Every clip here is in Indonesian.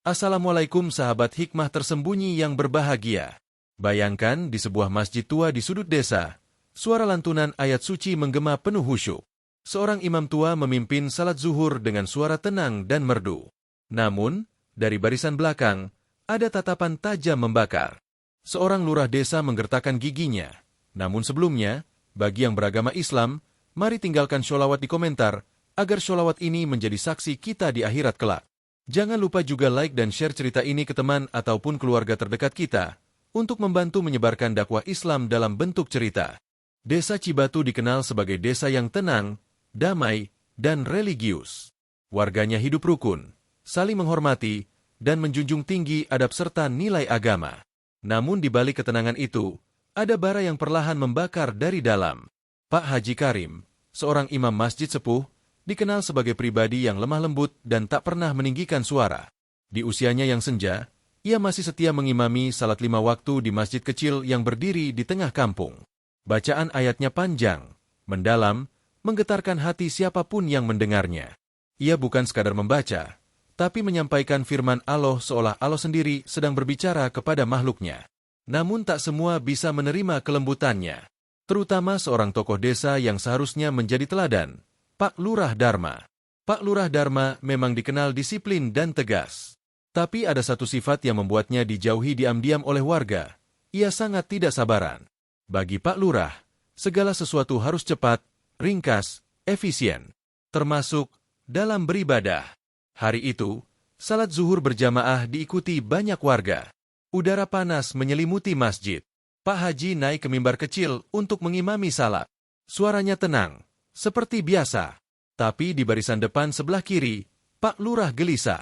Assalamualaikum sahabat hikmah tersembunyi yang berbahagia. Bayangkan di sebuah masjid tua di sudut desa, suara lantunan ayat suci menggema penuh khusyuk. Seorang imam tua memimpin salat zuhur dengan suara tenang dan merdu. Namun, dari barisan belakang, ada tatapan tajam membakar. Seorang lurah desa menggertakkan giginya. Namun sebelumnya, bagi yang beragama Islam, mari tinggalkan sholawat di komentar, agar sholawat ini menjadi saksi kita di akhirat kelak. Jangan lupa juga like dan share cerita ini ke teman ataupun keluarga terdekat kita, untuk membantu menyebarkan dakwah Islam dalam bentuk cerita. Desa Cibatu dikenal sebagai desa yang tenang, damai, dan religius. Warganya hidup rukun, saling menghormati, dan menjunjung tinggi adab serta nilai agama. Namun di balik ketenangan itu, ada bara yang perlahan membakar dari dalam. Pak Haji Karim, seorang imam masjid sepuh, dikenal sebagai pribadi yang lemah lembut dan tak pernah meninggikan suara. Di usianya yang senja, ia masih setia mengimami salat 5 waktu di masjid kecil yang berdiri di tengah kampung. Bacaan ayatnya panjang, mendalam, menggetarkan hati siapapun yang mendengarnya. Ia bukan sekadar membaca, tapi menyampaikan firman Allah seolah Allah sendiri sedang berbicara kepada makhluknya. Namun tak semua bisa menerima kelembutannya. Terutama seorang tokoh desa yang seharusnya menjadi teladan, Pak Lurah Dharma. Pak Lurah Dharma memang dikenal disiplin dan tegas. Tapi ada satu sifat yang membuatnya dijauhi diam-diam oleh warga. Ia sangat tidak sabaran. Bagi Pak Lurah, segala sesuatu harus cepat, ringkas, efisien. Termasuk dalam beribadah. Hari itu, salat zuhur berjamaah diikuti banyak warga. Udara panas menyelimuti masjid. Pak Haji naik ke mimbar kecil untuk mengimami salat. Suaranya tenang, seperti biasa. Tapi di barisan depan sebelah kiri, Pak Lurah gelisah.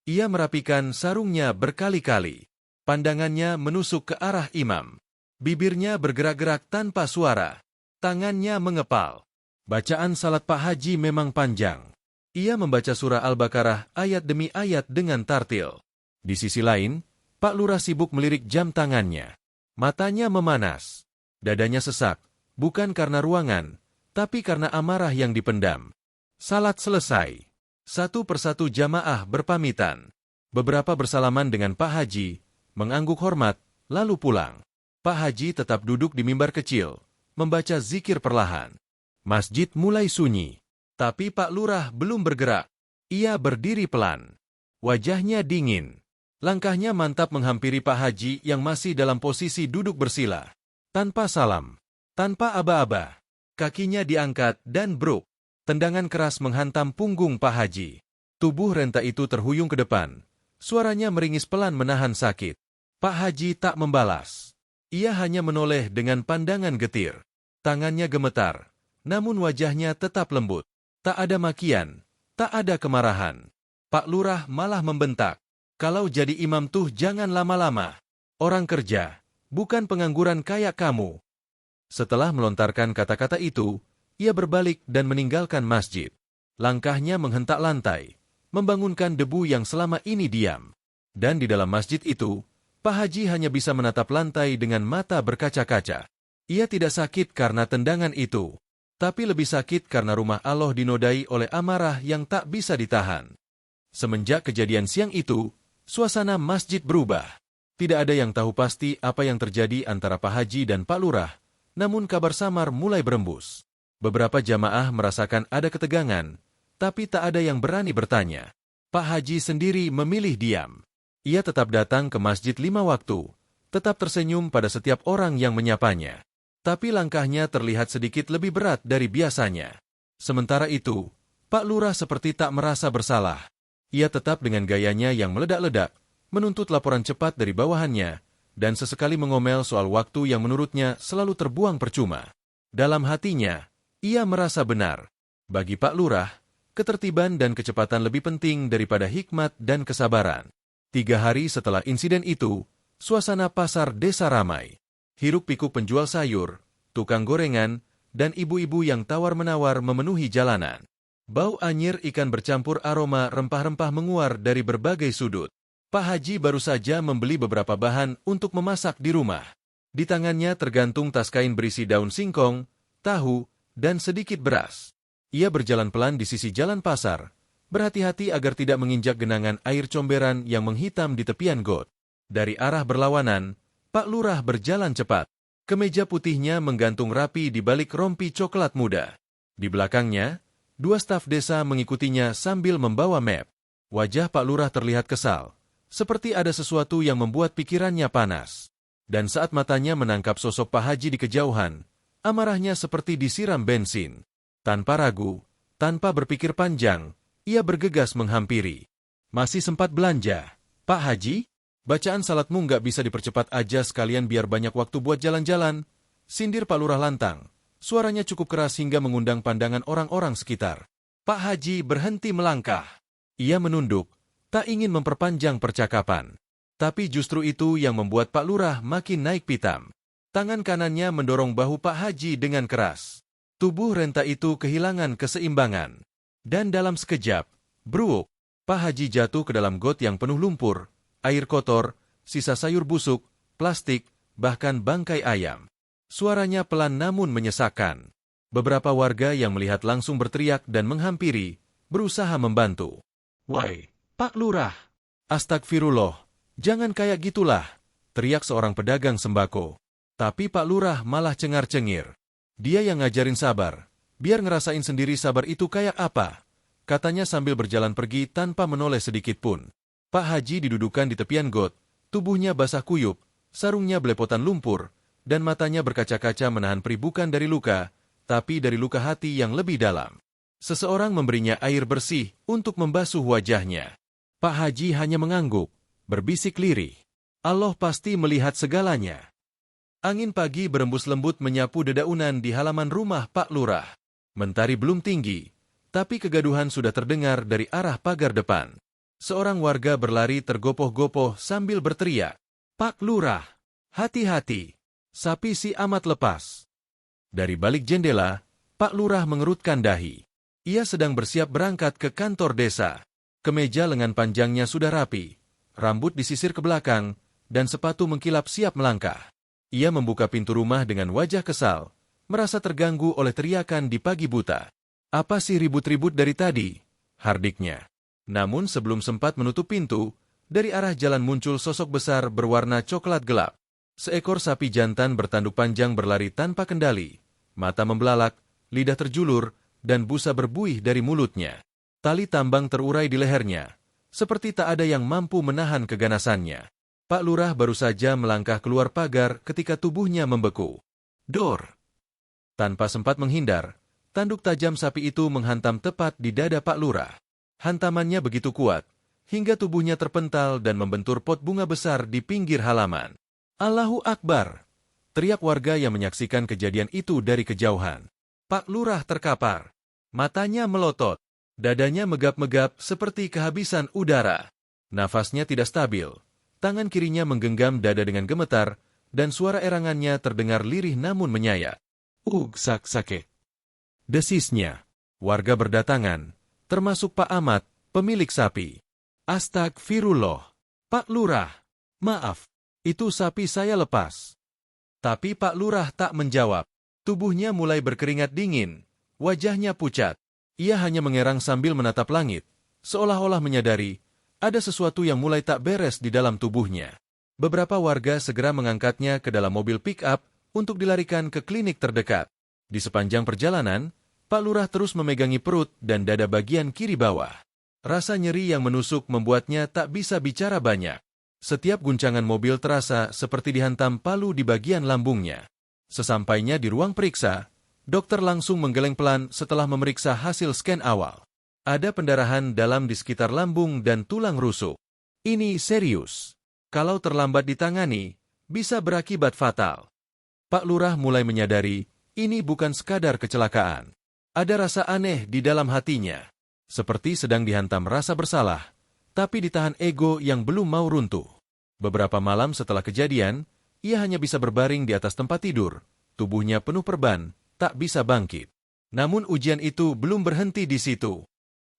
Ia merapikan sarungnya berkali-kali. Pandangannya menusuk ke arah imam. Bibirnya bergerak-gerak tanpa suara. Tangannya mengepal. Bacaan salat Pak Haji memang panjang. Ia membaca surah Al-Baqarah ayat demi ayat dengan tartil. Di sisi lain, Pak Lurah sibuk melirik jam tangannya. Matanya memanas. Dadanya sesak, bukan karena ruangan, tapi karena amarah yang dipendam. Salat selesai. Satu persatu jamaah berpamitan. Beberapa bersalaman dengan Pak Haji, mengangguk hormat, lalu pulang. Pak Haji tetap duduk di mimbar kecil, membaca zikir perlahan. Masjid mulai sunyi. Tapi Pak Lurah belum bergerak. Ia berdiri pelan. Wajahnya dingin. Langkahnya mantap menghampiri Pak Haji yang masih dalam posisi duduk bersila. Tanpa salam. Tanpa aba-aba. Kakinya diangkat dan bruk. Tendangan keras menghantam punggung Pak Haji. Tubuh renta itu terhuyung ke depan. Suaranya meringis pelan menahan sakit. Pak Haji tak membalas. Ia hanya menoleh dengan pandangan getir. Tangannya gemetar, namun wajahnya tetap lembut. Tak ada makian, tak ada kemarahan. Pak Lurah malah membentak. Kalau jadi imam tuh jangan lama-lama. Orang kerja, bukan pengangguran kayak kamu. Setelah melontarkan kata-kata itu, ia berbalik dan meninggalkan masjid. Langkahnya menghentak lantai, membangunkan debu yang selama ini diam. Dan di dalam masjid itu, Pak Haji hanya bisa menatap lantai dengan mata berkaca-kaca. Ia tidak sakit karena tendangan itu, tapi lebih sakit karena rumah Allah dinodai oleh amarah yang tak bisa ditahan. Semenjak kejadian siang itu, suasana masjid berubah. Tidak ada yang tahu pasti apa yang terjadi antara Pak Haji dan Pak Lurah. Namun kabar samar mulai berembus. Beberapa jamaah merasakan ada ketegangan, tapi tak ada yang berani bertanya. Pak Haji sendiri memilih diam. Ia tetap datang ke masjid 5 waktu, tetap tersenyum pada setiap orang yang menyapanya. Tapi langkahnya terlihat sedikit lebih berat dari biasanya. Sementara itu, Pak Lurah seperti tak merasa bersalah. Ia tetap dengan gayanya yang meledak-ledak, menuntut laporan cepat dari bawahannya, dan sesekali mengomel soal waktu yang menurutnya selalu terbuang percuma. Dalam hatinya, ia merasa benar. Bagi Pak Lurah, ketertiban dan kecepatan lebih penting daripada hikmat dan kesabaran. 3 hari setelah insiden itu, suasana pasar desa ramai. Hiruk-pikuk penjual sayur, tukang gorengan, dan ibu-ibu yang tawar-menawar memenuhi jalanan. Bau anyir ikan bercampur aroma rempah-rempah menguar dari berbagai sudut. Pak Haji baru saja membeli beberapa bahan untuk memasak di rumah. Di tangannya tergantung tas kain berisi daun singkong, tahu, dan sedikit beras. Ia berjalan pelan di sisi jalan pasar, Berhati-hati agar tidak menginjak genangan air comberan yang menghitam di tepian got. Dari arah berlawanan, Pak Lurah berjalan cepat. Kemeja putihnya menggantung rapi di balik rompi coklat muda. Di belakangnya, 2 staf desa mengikutinya sambil membawa map. Wajah Pak Lurah terlihat kesal, seperti ada sesuatu yang membuat pikirannya panas. Dan saat matanya menangkap sosok Pak Haji di kejauhan, amarahnya seperti disiram bensin. Tanpa ragu, tanpa berpikir panjang, ia bergegas menghampiri. Masih sempat belanja, Pak Haji? Bacaan salatmu nggak bisa dipercepat aja sekalian biar banyak waktu buat jalan-jalan? Sindir Pak Lurah lantang. Suaranya cukup keras hingga mengundang pandangan orang-orang sekitar. Pak Haji berhenti melangkah. Ia menunduk, tak ingin memperpanjang percakapan. Tapi justru itu yang membuat Pak Lurah makin naik pitam. Tangan kanannya mendorong bahu Pak Haji dengan keras. Tubuh renta itu kehilangan keseimbangan. Dan dalam sekejap, bruuk, Pak Haji jatuh ke dalam got yang penuh lumpur, air kotor, sisa sayur busuk, plastik, bahkan bangkai ayam. Suaranya pelan namun menyesakkan. Beberapa warga yang melihat langsung berteriak dan menghampiri, berusaha membantu. Woi, Pak Lurah! Astagfirullah, jangan kayak gitulah, teriak seorang pedagang sembako. Tapi Pak Lurah malah cengar-cengir. Dia yang ngajarin sabar, biar ngerasain sendiri sabar itu kayak apa, katanya sambil berjalan pergi tanpa menoleh sedikit pun. Pak Haji didudukan di tepian got, tubuhnya basah kuyup, sarungnya belepotan lumpur, dan matanya berkaca-kaca menahan perih bukan dari luka, tapi dari luka hati yang lebih dalam. Seseorang memberinya air bersih untuk membasuh wajahnya. Pak Haji hanya mengangguk, berbisik lirih. Allah pasti melihat segalanya. Angin pagi berembus lembut menyapu dedaunan di halaman rumah Pak Lurah. Mentari belum tinggi, tapi kegaduhan sudah terdengar dari arah pagar depan. Seorang warga berlari tergopoh-gopoh sambil berteriak, Pak Lurah, hati-hati, sapi si amat lepas. Dari balik jendela, Pak Lurah mengerutkan dahi. Ia sedang bersiap berangkat ke kantor desa. Kemeja lengan panjangnya sudah rapi, rambut disisir ke belakang, dan sepatu mengkilap siap melangkah. Ia membuka pintu rumah dengan wajah kesal, merasa terganggu oleh teriakan di pagi buta. Apa sih ribut-ribut dari tadi? Hardiknya. Namun sebelum sempat menutup pintu, dari arah jalan muncul sosok besar berwarna coklat gelap. Seekor sapi jantan bertanduk panjang berlari tanpa kendali. Mata membelalak, lidah terjulur, dan busa berbuih dari mulutnya. Tali tambang terurai di lehernya, seperti tak ada yang mampu menahan keganasannya. Pak Lurah baru saja melangkah keluar pagar ketika tubuhnya membeku. Dor! Tanpa sempat menghindar, tanduk tajam sapi itu menghantam tepat di dada Pak Lurah. Hantamannya begitu kuat, hingga tubuhnya terpental dan membentur pot bunga besar di pinggir halaman. Allahu Akbar! Teriak warga yang menyaksikan kejadian itu dari kejauhan. Pak Lurah terkapar. Matanya melotot. Dadanya megap-megap seperti kehabisan udara. Nafasnya tidak stabil. Tangan kirinya menggenggam dada dengan gemetar, dan suara erangannya terdengar lirih namun menyayat. Sakit. Desisnya. Warga berdatangan, termasuk Pak Ahmad, pemilik sapi. Astagfirullah. Pak Lurah, maaf, itu sapi saya lepas. Tapi Pak Lurah tak menjawab. Tubuhnya mulai berkeringat dingin, wajahnya pucat. Ia hanya mengerang sambil menatap langit, seolah-olah menyadari ada sesuatu yang mulai tak beres di dalam tubuhnya. Beberapa warga segera mengangkatnya ke dalam mobil pick-up untuk dilarikan ke klinik terdekat. Di sepanjang perjalanan, Pak Lurah terus memegangi perut dan dada bagian kiri bawah. Rasa nyeri yang menusuk membuatnya tak bisa bicara banyak. Setiap guncangan mobil terasa seperti dihantam palu di bagian lambungnya. Sesampainya di ruang periksa, dokter langsung menggeleng pelan setelah memeriksa hasil scan awal. Ada pendarahan dalam di sekitar lambung dan tulang rusuk. Ini serius. Kalau terlambat ditangani, bisa berakibat fatal. Pak Lurah mulai menyadari, ini bukan sekadar kecelakaan. Ada rasa aneh di dalam hatinya. Seperti sedang dihantam rasa bersalah, tapi ditahan ego yang belum mau runtuh. Beberapa malam setelah kejadian, ia hanya bisa berbaring di atas tempat tidur. Tubuhnya penuh perban, tak bisa bangkit. Namun ujian itu belum berhenti di situ.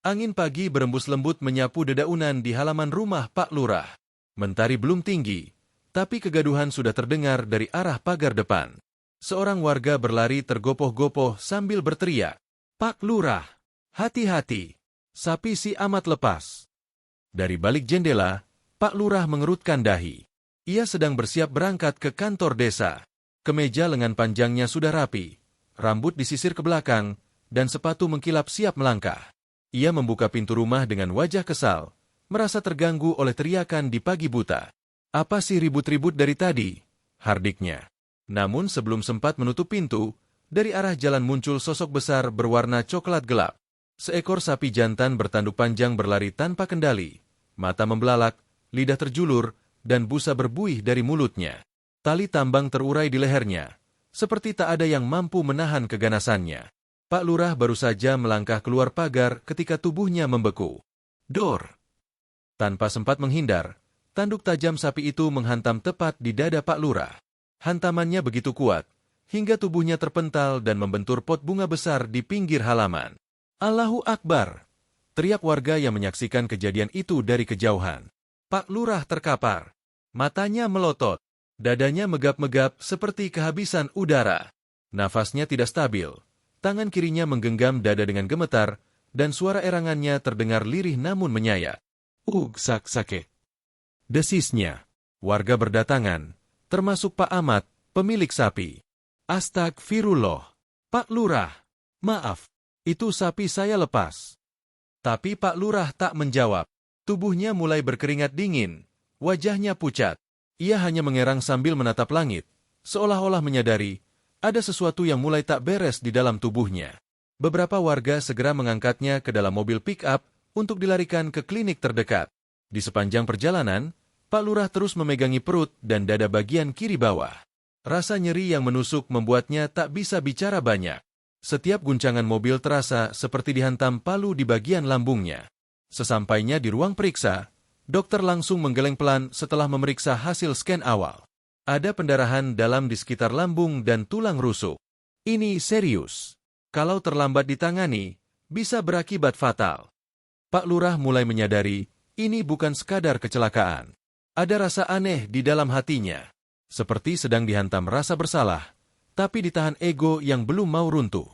Angin pagi berembus lembut menyapu dedaunan di halaman rumah Pak Lurah. Mentari belum tinggi, tapi kegaduhan sudah terdengar dari arah pagar depan. Seorang warga berlari tergopoh-gopoh sambil berteriak, Pak Lurah, hati-hati, Sapi si amat lepas. Dari balik jendela, Pak Lurah mengerutkan dahi. Ia sedang bersiap berangkat ke kantor desa. Kemeja lengan panjangnya sudah rapi, rambut disisir ke belakang, dan sepatu mengkilap siap melangkah. Ia membuka pintu rumah dengan wajah kesal, merasa terganggu oleh teriakan di pagi buta. Apa sih ribut-ribut dari tadi? Hardiknya. Namun sebelum sempat menutup pintu, dari arah jalan muncul sosok besar berwarna coklat gelap. Seekor sapi jantan bertanduk panjang berlari tanpa kendali. Mata membelalak, lidah terjulur, dan busa berbuih dari mulutnya. Tali tambang terurai di lehernya, seperti tak ada yang mampu menahan keganasannya. Pak Lurah baru saja melangkah keluar pagar ketika tubuhnya membeku. Dor! Tanpa sempat menghindar, tanduk tajam sapi itu menghantam tepat di dada Pak Lurah. Hantamannya begitu kuat, hingga tubuhnya terpental dan membentur pot bunga besar di pinggir halaman. Allahu Akbar! Teriak warga yang menyaksikan kejadian itu dari kejauhan. Pak Lurah terkapar. Matanya melotot. Dadanya megap-megap seperti kehabisan udara. Nafasnya tidak stabil. Tangan kirinya menggenggam dada dengan gemetar, dan suara erangannya terdengar lirih namun menyayat. Sakit. Desisnya. Warga berdatangan, termasuk Pak Ahmad, pemilik sapi. Astagfirullah. Pak Lurah, maaf. Itu sapi saya lepas. Tapi Pak Lurah tak menjawab. Tubuhnya mulai berkeringat dingin. Wajahnya pucat. Ia hanya mengerang sambil menatap langit, seolah-olah menyadari ada sesuatu yang mulai tak beres di dalam tubuhnya. Beberapa warga segera mengangkatnya ke dalam mobil pick-up untuk dilarikan ke klinik terdekat. Di sepanjang perjalanan, Pak Lurah terus memegangi perut dan dada bagian kiri bawah. Rasa nyeri yang menusuk membuatnya tak bisa bicara banyak. Setiap guncangan mobil terasa seperti dihantam palu di bagian lambungnya. Sesampainya di ruang periksa, dokter langsung menggeleng pelan setelah memeriksa hasil scan awal. Ada pendarahan dalam di sekitar lambung dan tulang rusuk. Ini serius. Kalau terlambat ditangani, bisa berakibat fatal. Pak Lurah mulai menyadari, ini bukan sekadar kecelakaan. Ada rasa aneh di dalam hatinya. Seperti sedang dihantam rasa bersalah, tapi ditahan ego yang belum mau runtuh.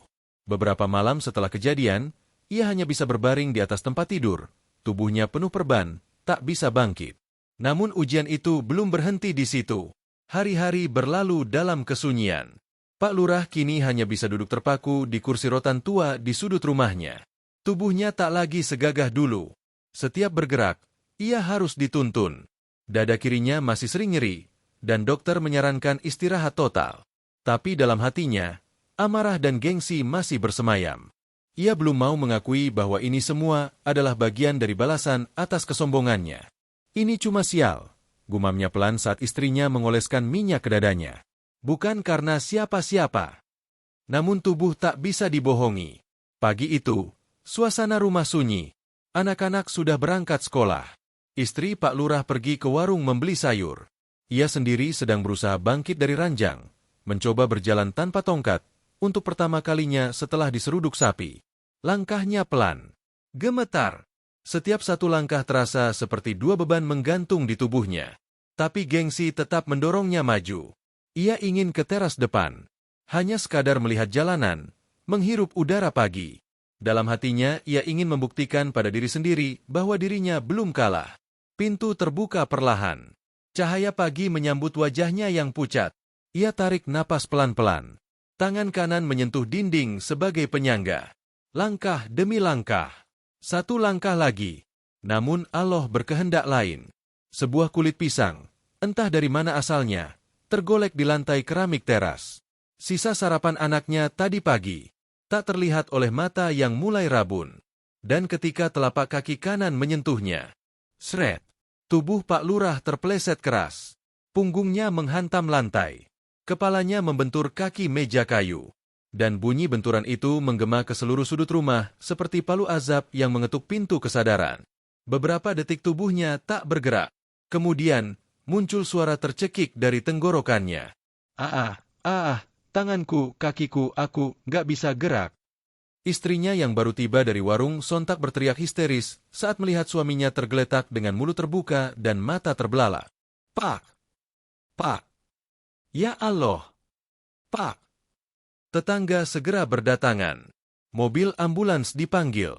Beberapa malam setelah kejadian, ia hanya bisa berbaring di atas tempat tidur. Tubuhnya penuh perban, tak bisa bangkit. Namun ujian itu belum berhenti di situ. Hari-hari berlalu dalam kesunyian. Pak Lurah kini hanya bisa duduk terpaku di kursi rotan tua di sudut rumahnya. Tubuhnya tak lagi segagah dulu. Setiap bergerak, ia harus dituntun. Dada kirinya masih sering nyeri, dan dokter menyarankan istirahat total. Tapi dalam hatinya, amarah dan gengsi masih bersemayam. Ia belum mau mengakui bahwa ini semua adalah bagian dari balasan atas kesombongannya. Ini cuma sial, gumamnya pelan saat istrinya mengoleskan minyak ke dadanya. Bukan karena siapa-siapa. Namun tubuh tak bisa dibohongi. Pagi itu, suasana rumah sunyi. Anak-anak sudah berangkat sekolah. Istri Pak Lurah pergi ke warung membeli sayur. Ia sendiri sedang berusaha bangkit dari ranjang, mencoba berjalan tanpa tongkat, untuk pertama kalinya setelah diseruduk sapi. Langkahnya pelan, gemetar. Setiap satu langkah terasa seperti dua beban menggantung di tubuhnya. Tapi gengsi tetap mendorongnya maju. Ia ingin ke teras depan. Hanya sekadar melihat jalanan, menghirup udara pagi. Dalam hatinya, ia ingin membuktikan pada diri sendiri bahwa dirinya belum kalah. Pintu terbuka perlahan. Cahaya pagi menyambut wajahnya yang pucat. Ia tarik napas pelan-pelan. Tangan kanan menyentuh dinding sebagai penyangga. Langkah demi langkah. Satu langkah lagi. Namun Allah berkehendak lain. Sebuah kulit pisang, entah dari mana asalnya, tergolek di lantai keramik teras. Sisa sarapan anaknya tadi pagi. Tak terlihat oleh mata yang mulai rabun. Dan ketika telapak kaki kanan menyentuhnya, sret, tubuh Pak Lurah terpeleset keras. Punggungnya menghantam lantai. Kepalanya membentur kaki meja kayu. Dan bunyi benturan itu menggema ke seluruh sudut rumah seperti palu azab yang mengetuk pintu kesadaran. Beberapa detik tubuhnya tak bergerak. Kemudian, muncul suara tercekik dari tenggorokannya. Tanganku, kakiku, aku nggak bisa gerak. Istrinya yang baru tiba dari warung sontak berteriak histeris saat melihat suaminya tergeletak dengan mulut terbuka dan mata terbelalak. Pak! Ya Allah! Pak! Tetangga segera berdatangan. Mobil ambulans dipanggil.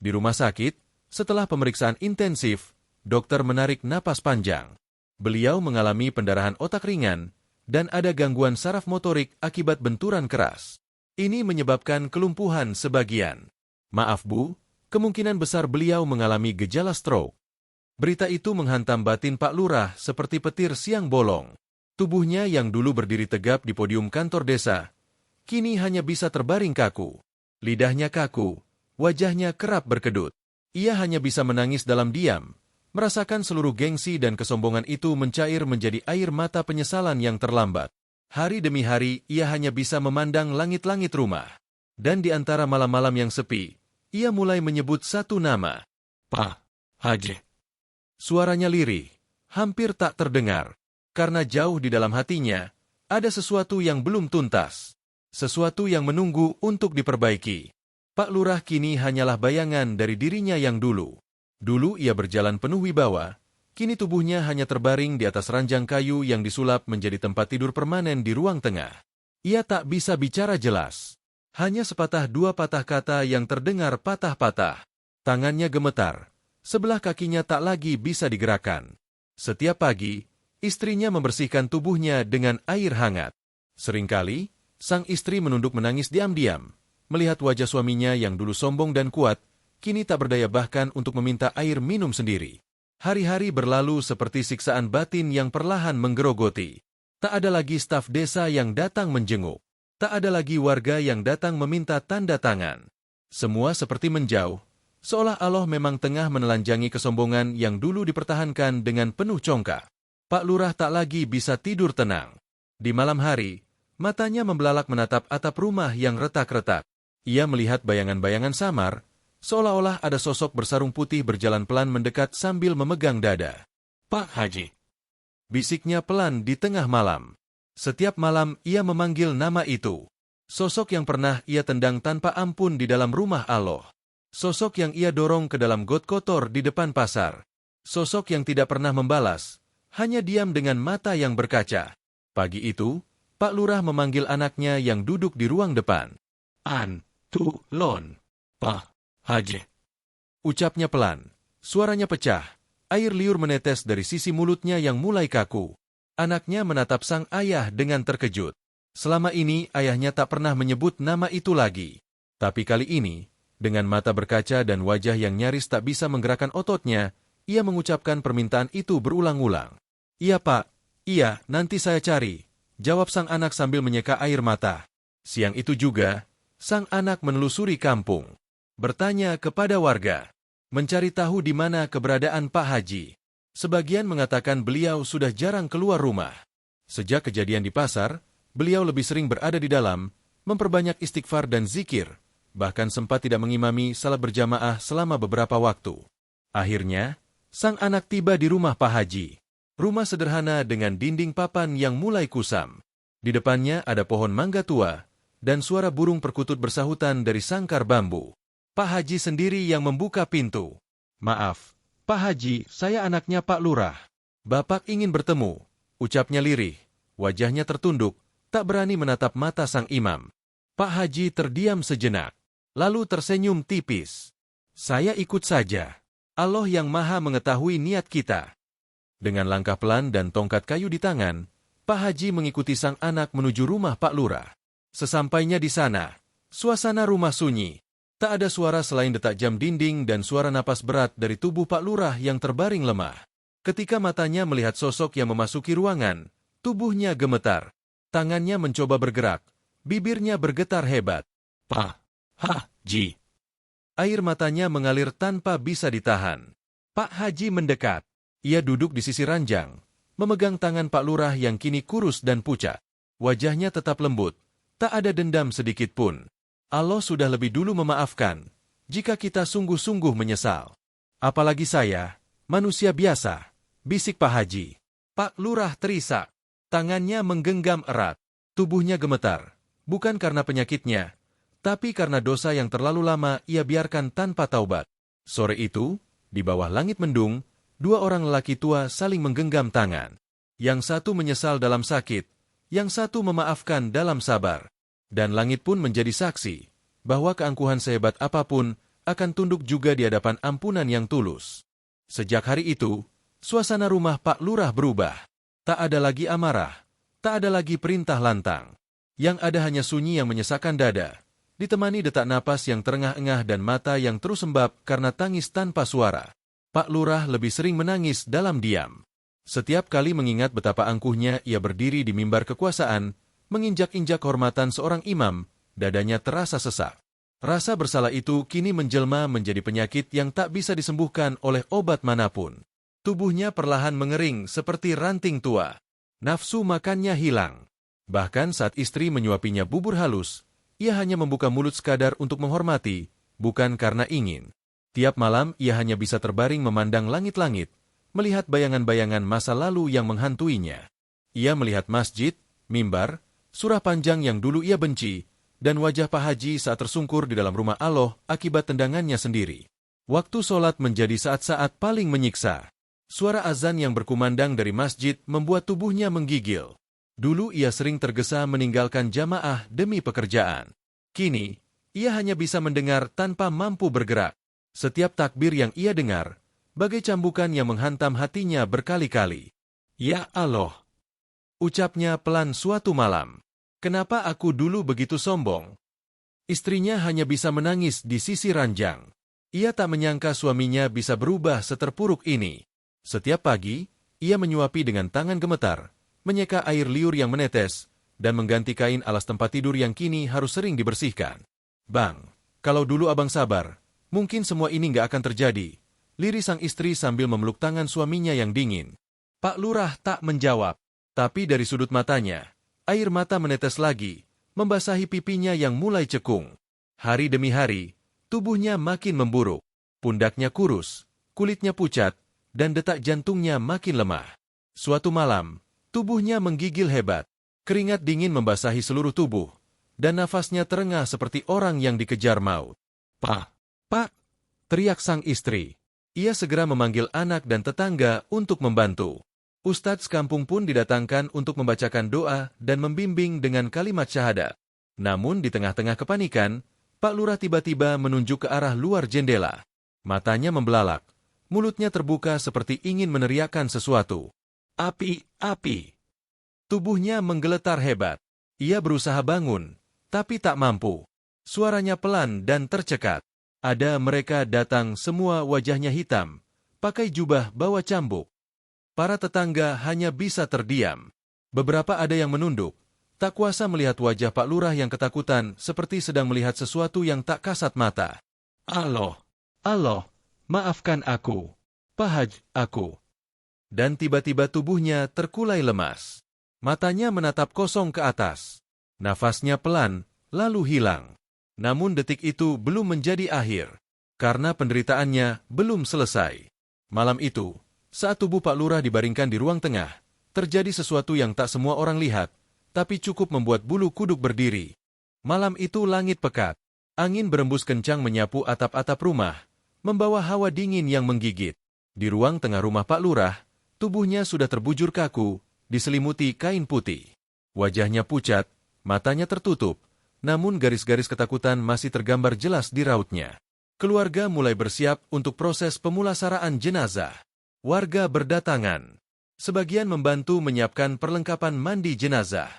Di rumah sakit, setelah pemeriksaan intensif, dokter menarik napas panjang. Beliau mengalami pendarahan otak ringan dan ada gangguan saraf motorik akibat benturan keras. Ini menyebabkan kelumpuhan sebagian. Maaf Bu, kemungkinan besar beliau mengalami gejala stroke. Berita itu menghantam batin Pak Lurah seperti petir siang bolong. Tubuhnya yang dulu berdiri tegap di podium kantor desa, kini hanya bisa terbaring kaku. Lidahnya kaku, wajahnya kerap berkedut. Ia hanya bisa menangis dalam diam, merasakan seluruh gengsi dan kesombongan itu mencair menjadi air mata penyesalan yang terlambat. Hari demi hari, ia hanya bisa memandang langit-langit rumah. Dan di antara malam-malam yang sepi, ia mulai menyebut satu nama. Pak Haji. Suaranya lirih, hampir tak terdengar. Karena jauh di dalam hatinya, ada sesuatu yang belum tuntas. Sesuatu yang menunggu untuk diperbaiki. Pak Lurah kini hanyalah bayangan dari dirinya yang dulu. Dulu ia berjalan penuh wibawa, kini tubuhnya hanya terbaring di atas ranjang kayu yang disulap menjadi tempat tidur permanen di ruang tengah. Ia tak bisa bicara jelas. Hanya sepatah dua patah kata yang terdengar patah-patah. Tangannya gemetar, sebelah kakinya tak lagi bisa digerakkan. Setiap pagi, istrinya membersihkan tubuhnya dengan air hangat. Seringkali, sang istri menunduk menangis diam-diam, melihat wajah suaminya yang dulu sombong dan kuat, kini tak berdaya bahkan untuk meminta air minum sendiri. Hari-hari berlalu seperti siksaan batin yang perlahan menggerogoti. Tak ada lagi staf desa yang datang menjenguk. Tak ada lagi warga yang datang meminta tanda tangan. Semua seperti menjauh, seolah Allah memang tengah menelanjangi kesombongan yang dulu dipertahankan dengan penuh congkak. Pak Lurah tak lagi bisa tidur tenang. Di malam hari, matanya membelalak menatap atap rumah yang retak-retak. Ia melihat bayangan-bayangan samar, seolah-olah ada sosok bersarung putih berjalan pelan mendekat sambil memegang dada. Pak Haji. Bisiknya pelan di tengah malam. Setiap malam ia memanggil nama itu. Sosok yang pernah ia tendang tanpa ampun di dalam rumah Allah. Sosok yang ia dorong ke dalam got kotor di depan pasar. Sosok yang tidak pernah membalas, hanya diam dengan mata yang berkaca. Pagi itu, Pak Lurah memanggil anaknya yang duduk di ruang depan. Lon. Pak Haji. Ucapnya pelan, suaranya pecah, air liur menetes dari sisi mulutnya yang mulai kaku. Anaknya menatap sang ayah dengan terkejut. Selama ini ayahnya tak pernah menyebut nama itu lagi. Tapi kali ini, dengan mata berkaca dan wajah yang nyaris tak bisa menggerakkan ototnya, ia mengucapkan permintaan itu berulang-ulang. Iya Pak, iya, nanti saya cari, jawab sang anak sambil menyeka air mata. Siang itu juga, sang anak menelusuri kampung. Bertanya kepada warga, mencari tahu di mana keberadaan Pak Haji. Sebagian mengatakan beliau sudah jarang keluar rumah. Sejak kejadian di pasar, beliau lebih sering berada di dalam, memperbanyak istighfar dan zikir, bahkan sempat tidak mengimami salat berjamaah selama beberapa waktu. Akhirnya, sang anak tiba di rumah Pak Haji. Rumah sederhana dengan dinding papan yang mulai kusam. Di depannya ada pohon mangga tua, dan suara burung perkutut bersahutan dari sangkar bambu. Pak Haji sendiri yang membuka pintu. Maaf, Pak Haji, saya anaknya Pak Lurah. Bapak ingin bertemu, ucapnya lirih. Wajahnya tertunduk, tak berani menatap mata sang imam. Pak Haji terdiam sejenak, lalu tersenyum tipis. Saya ikut saja. Allah yang maha mengetahui niat kita. Dengan langkah pelan dan tongkat kayu di tangan, Pak Haji mengikuti sang anak menuju rumah Pak Lurah. Sesampainya di sana, suasana rumah sunyi. Tak ada suara selain detak jam dinding dan suara napas berat dari tubuh Pak Lurah yang terbaring lemah. Ketika matanya melihat sosok yang memasuki ruangan, tubuhnya gemetar. Tangannya mencoba bergerak, bibirnya bergetar hebat. Pak Haji. Air matanya mengalir tanpa bisa ditahan. Pak Haji mendekat. Ia duduk di sisi ranjang, memegang tangan Pak Lurah yang kini kurus dan pucat. Wajahnya tetap lembut, tak ada dendam sedikit pun. Allah sudah lebih dulu memaafkan, jika kita sungguh-sungguh menyesal. Apalagi saya, manusia biasa, bisik Pak Haji. Pak Lurah terisak, tangannya menggenggam erat, tubuhnya gemetar, bukan karena penyakitnya, tapi karena dosa yang terlalu lama ia biarkan tanpa taubat. Sore itu, di bawah langit mendung, dua orang lelaki tua saling menggenggam tangan. Yang satu menyesal dalam sakit, yang satu memaafkan dalam sabar. Dan langit pun menjadi saksi, bahwa keangkuhan sehebat apapun akan tunduk juga di hadapan ampunan yang tulus. Sejak hari itu, suasana rumah Pak Lurah berubah. Tak ada lagi amarah, tak ada lagi perintah lantang. Yang ada hanya sunyi yang menyesakkan dada, ditemani detak napas yang terengah-engah dan mata yang terus sembab karena tangis tanpa suara. Pak Lurah lebih sering menangis dalam diam. Setiap kali mengingat betapa angkuhnya ia berdiri di mimbar kekuasaan, menginjak-injak kehormatan seorang imam, dadanya terasa sesak. Rasa bersalah itu kini menjelma menjadi penyakit yang tak bisa disembuhkan oleh obat manapun. Tubuhnya perlahan mengering seperti ranting tua. Nafsu makannya hilang. Bahkan saat istri menyuapinya bubur halus, ia hanya membuka mulut sekadar untuk menghormati, bukan karena ingin. Tiap malam ia hanya bisa terbaring memandang langit-langit, melihat bayangan-bayangan masa lalu yang menghantuinya. Ia melihat masjid, mimbar, surah panjang yang dulu ia benci, dan wajah Pak Haji saat tersungkur di dalam rumah Allah akibat tendangannya sendiri. Waktu sholat menjadi saat-saat paling menyiksa. Suara azan yang berkumandang dari masjid membuat tubuhnya menggigil. Dulu ia sering tergesa meninggalkan jamaah demi pekerjaan. Kini, ia hanya bisa mendengar tanpa mampu bergerak. Setiap takbir yang ia dengar, bagai cambukan yang menghantam hatinya berkali-kali. Ya Allah! Ucapnya pelan suatu malam. Kenapa aku dulu begitu sombong? Istrinya hanya bisa menangis di sisi ranjang. Ia tak menyangka suaminya bisa berubah seterpuruk ini. Setiap pagi, ia menyuapi dengan tangan gemetar, menyeka air liur yang menetes, dan mengganti kain alas tempat tidur yang kini harus sering dibersihkan. Bang, kalau dulu abang sabar, mungkin semua ini nggak akan terjadi, liris sang istri sambil memeluk tangan suaminya yang dingin. Pak Lurah tak menjawab, tapi dari sudut matanya, air mata menetes lagi, membasahi pipinya yang mulai cekung. Hari demi hari, tubuhnya makin memburuk, pundaknya kurus, kulitnya pucat, dan detak jantungnya makin lemah. Suatu malam, tubuhnya menggigil hebat, keringat dingin membasahi seluruh tubuh, dan nafasnya terengah seperti orang yang dikejar maut. Pak! Pak! Teriak sang istri. Ia segera memanggil anak dan tetangga untuk membantu. Ustadz sekampung pun didatangkan untuk membacakan doa dan membimbing dengan kalimat syahadat. Namun di tengah-tengah kepanikan, Pak Lurah tiba-tiba menunjuk ke arah luar jendela. Matanya membelalak, mulutnya terbuka seperti ingin meneriakkan sesuatu. Api, api. Tubuhnya menggeletar hebat. Ia berusaha bangun, tapi tak mampu. Suaranya pelan dan tercekat. Ada mereka datang semua wajahnya hitam, pakai jubah bawa cambuk. Para tetangga hanya bisa terdiam. Beberapa ada yang menunduk, tak kuasa melihat wajah Pak Lurah yang ketakutan seperti sedang melihat sesuatu yang tak kasat mata. Allah, Allah, maafkan aku. Pak Haji, aku. Dan tiba-tiba tubuhnya terkulai lemas. Matanya menatap kosong ke atas. Nafasnya pelan, lalu hilang. Namun detik itu belum menjadi akhir, karena penderitaannya belum selesai. Malam itu, saat tubuh Pak Lurah dibaringkan di ruang tengah, terjadi sesuatu yang tak semua orang lihat, tapi cukup membuat bulu kuduk berdiri. Malam itu langit pekat. Angin berembus kencang menyapu atap-atap rumah, membawa hawa dingin yang menggigit. Di ruang tengah rumah Pak Lurah, tubuhnya sudah terbujur kaku, diselimuti kain putih. Wajahnya pucat, matanya tertutup, namun garis-garis ketakutan masih tergambar jelas di rautnya. Keluarga mulai bersiap untuk proses pemulasaraan jenazah. Warga berdatangan. Sebagian membantu menyiapkan perlengkapan mandi jenazah.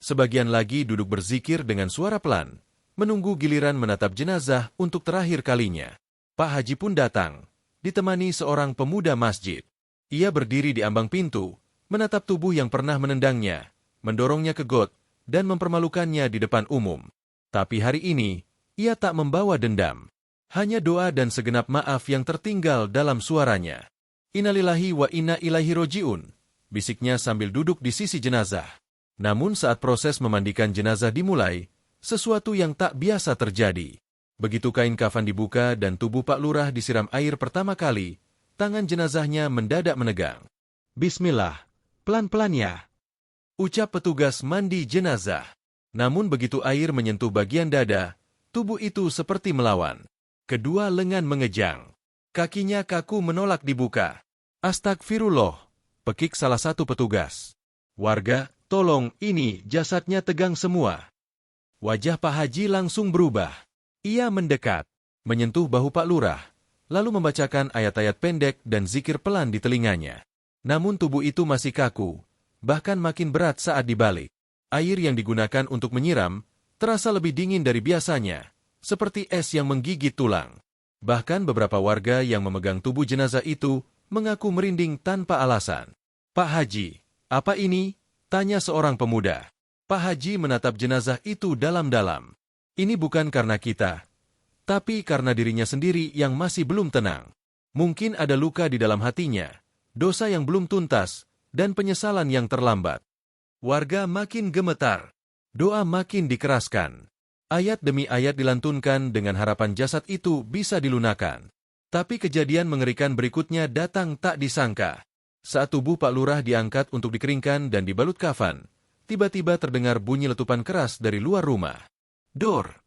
Sebagian lagi duduk berzikir dengan suara pelan, menunggu giliran menatap jenazah untuk terakhir kalinya. Pak Haji pun datang, ditemani seorang pemuda masjid. Ia berdiri di ambang pintu, menatap tubuh yang pernah menendangnya, mendorongnya ke got, dan mempermalukannya di depan umum. Tapi hari ini, ia tak membawa dendam. Hanya doa dan segenap maaf yang tertinggal dalam suaranya. Innalillahi wa inna ilaihi roji'un, bisiknya sambil duduk di sisi jenazah. Namun saat proses memandikan jenazah dimulai, sesuatu yang tak biasa terjadi. Begitu kain kafan dibuka dan tubuh Pak Lurah disiram air pertama kali, tangan jenazahnya mendadak menegang. Bismillah, pelan-pelan ya, ucap petugas mandi jenazah. Namun begitu air menyentuh bagian dada, tubuh itu seperti melawan. Kedua lengan mengejang. Kakinya kaku menolak dibuka. Astagfirullah, pekik salah satu petugas. Warga, tolong, ini jasadnya tegang semua. Wajah Pak Haji langsung berubah. Ia mendekat, menyentuh bahu Pak Lurah, lalu membacakan ayat-ayat pendek dan zikir pelan di telinganya. Namun tubuh itu masih kaku, bahkan makin berat saat dibalik. Air yang digunakan untuk menyiram terasa lebih dingin dari biasanya, seperti es yang menggigit tulang. Bahkan beberapa warga yang memegang tubuh jenazah itu mengaku merinding tanpa alasan. "Pak Haji, apa ini?" tanya seorang pemuda. Pak Haji menatap jenazah itu dalam-dalam. "Ini bukan karena kita, tapi karena dirinya sendiri yang masih belum tenang. Mungkin ada luka di dalam hatinya, dosa yang belum tuntas, dan penyesalan yang terlambat." Warga makin gemetar. Doa makin dikeraskan. Ayat demi ayat dilantunkan dengan harapan jasad itu bisa dilunakan. Tapi kejadian mengerikan berikutnya datang tak disangka. Saat tubuh Pak Lurah diangkat untuk dikeringkan dan dibalut kafan, tiba-tiba terdengar bunyi letupan keras dari luar rumah. Dor!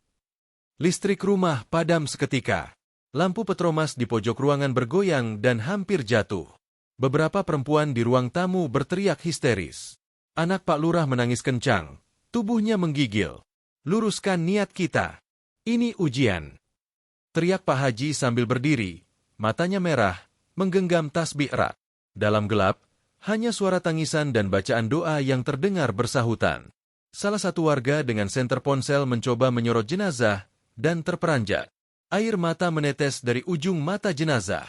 Listrik rumah padam seketika. Lampu petromas di pojok ruangan bergoyang dan hampir jatuh. Beberapa perempuan di ruang tamu berteriak histeris. Anak Pak Lurah menangis kencang. Tubuhnya menggigil. "Luruskan niat kita. Ini ujian." Teriak Pak Haji sambil berdiri, matanya merah, menggenggam tasbih erat. Dalam gelap, hanya suara tangisan dan bacaan doa yang terdengar bersahutan. Salah satu warga dengan senter ponsel mencoba menyorot jenazah dan terperanjat. Air mata menetes dari ujung mata jenazah.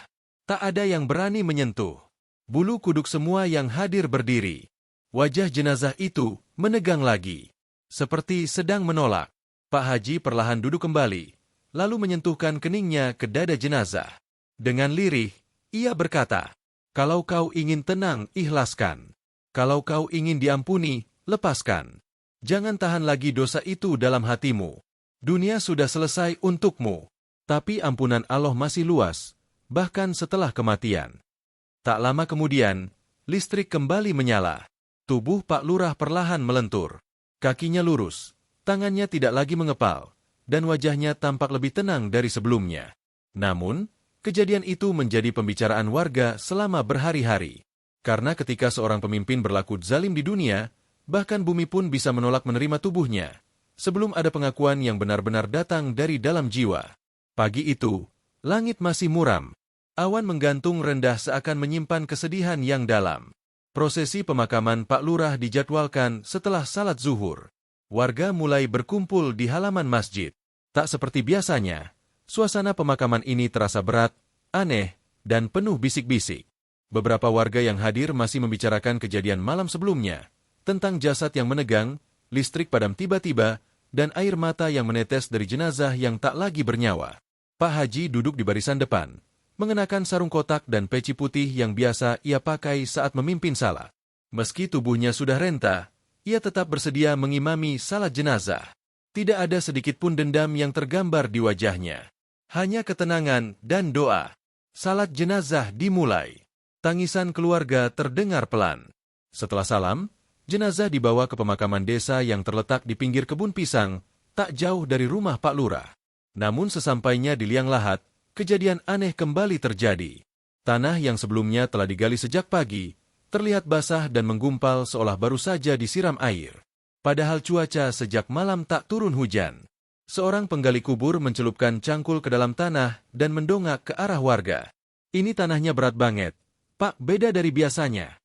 Tak ada yang berani menyentuh. Bulu kuduk semua yang hadir berdiri. Wajah jenazah itu menegang lagi, seperti sedang menolak. Pak Haji perlahan duduk kembali, lalu menyentuhkan keningnya ke dada jenazah. Dengan lirih, ia berkata, "Kalau kau ingin tenang, ikhlaskan. Kalau kau ingin diampuni, lepaskan. Jangan tahan lagi dosa itu dalam hatimu. Dunia sudah selesai untukmu. Tapi ampunan Allah masih luas, bahkan setelah kematian." Tak lama kemudian, listrik kembali menyala. Tubuh Pak Lurah perlahan melentur. Kakinya lurus, tangannya tidak lagi mengepal, dan wajahnya tampak lebih tenang dari sebelumnya. Namun, kejadian itu menjadi pembicaraan warga selama berhari-hari. Karena ketika seorang pemimpin berlaku zalim di dunia, bahkan bumi pun bisa menolak menerima tubuhnya, sebelum ada pengakuan yang benar-benar datang dari dalam jiwa. Pagi itu, langit masih muram. Awan menggantung rendah seakan menyimpan kesedihan yang dalam. Prosesi pemakaman Pak Lurah dijadwalkan setelah salat zuhur. Warga mulai berkumpul di halaman masjid. Tak seperti biasanya, suasana pemakaman ini terasa berat, aneh, dan penuh bisik-bisik. Beberapa warga yang hadir masih membicarakan kejadian malam sebelumnya, tentang jasad yang menegang, listrik padam tiba-tiba, dan air mata yang menetes dari jenazah yang tak lagi bernyawa. Pak Haji duduk di barisan depan, mengenakan sarung kotak dan peci putih yang biasa ia pakai saat memimpin salat. Meski tubuhnya sudah renta, ia tetap bersedia mengimami salat jenazah. Tidak ada sedikit pun dendam yang tergambar di wajahnya. Hanya ketenangan dan doa. Salat jenazah dimulai. Tangisan keluarga terdengar pelan. Setelah salam, jenazah dibawa ke pemakaman desa yang terletak di pinggir kebun pisang, tak jauh dari rumah Pak Lurah. Namun sesampainya di liang lahat, kejadian aneh kembali terjadi. Tanah yang sebelumnya telah digali sejak pagi, terlihat basah dan menggumpal seolah baru saja disiram air. Padahal cuaca sejak malam tak turun hujan. Seorang penggali kubur mencelupkan cangkul ke dalam tanah dan mendongak ke arah warga. "Ini tanahnya berat banget, Pak, beda dari biasanya."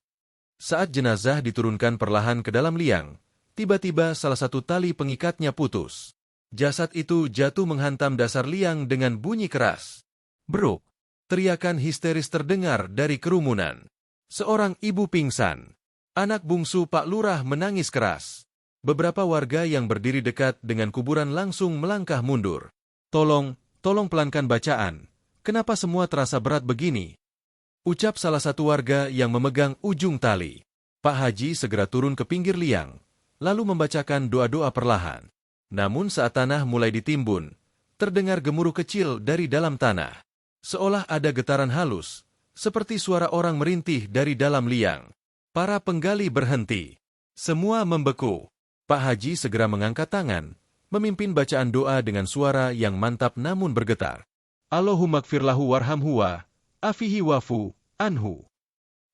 Saat jenazah diturunkan perlahan ke dalam liang, tiba-tiba salah satu tali pengikatnya putus. Jasad itu jatuh menghantam dasar liang dengan bunyi keras. Bruk! Teriakan histeris terdengar dari kerumunan. Seorang ibu pingsan. Anak bungsu Pak Lurah menangis keras. Beberapa warga yang berdiri dekat dengan kuburan langsung melangkah mundur. Tolong pelankan bacaan. Kenapa semua terasa berat begini?" Ucap salah satu warga yang memegang ujung tali. Pak Haji segera turun ke pinggir liang, lalu membacakan doa-doa perlahan. Namun saat tanah mulai ditimbun, terdengar gemuruh kecil dari dalam tanah. Seolah ada getaran halus, seperti suara orang merintih dari dalam liang. Para penggali berhenti. Semua membeku. Pak Haji segera mengangkat tangan, memimpin bacaan doa dengan suara yang mantap namun bergetar. "Allahumma gfirlahu warhamhu wa afihi wafu anhu."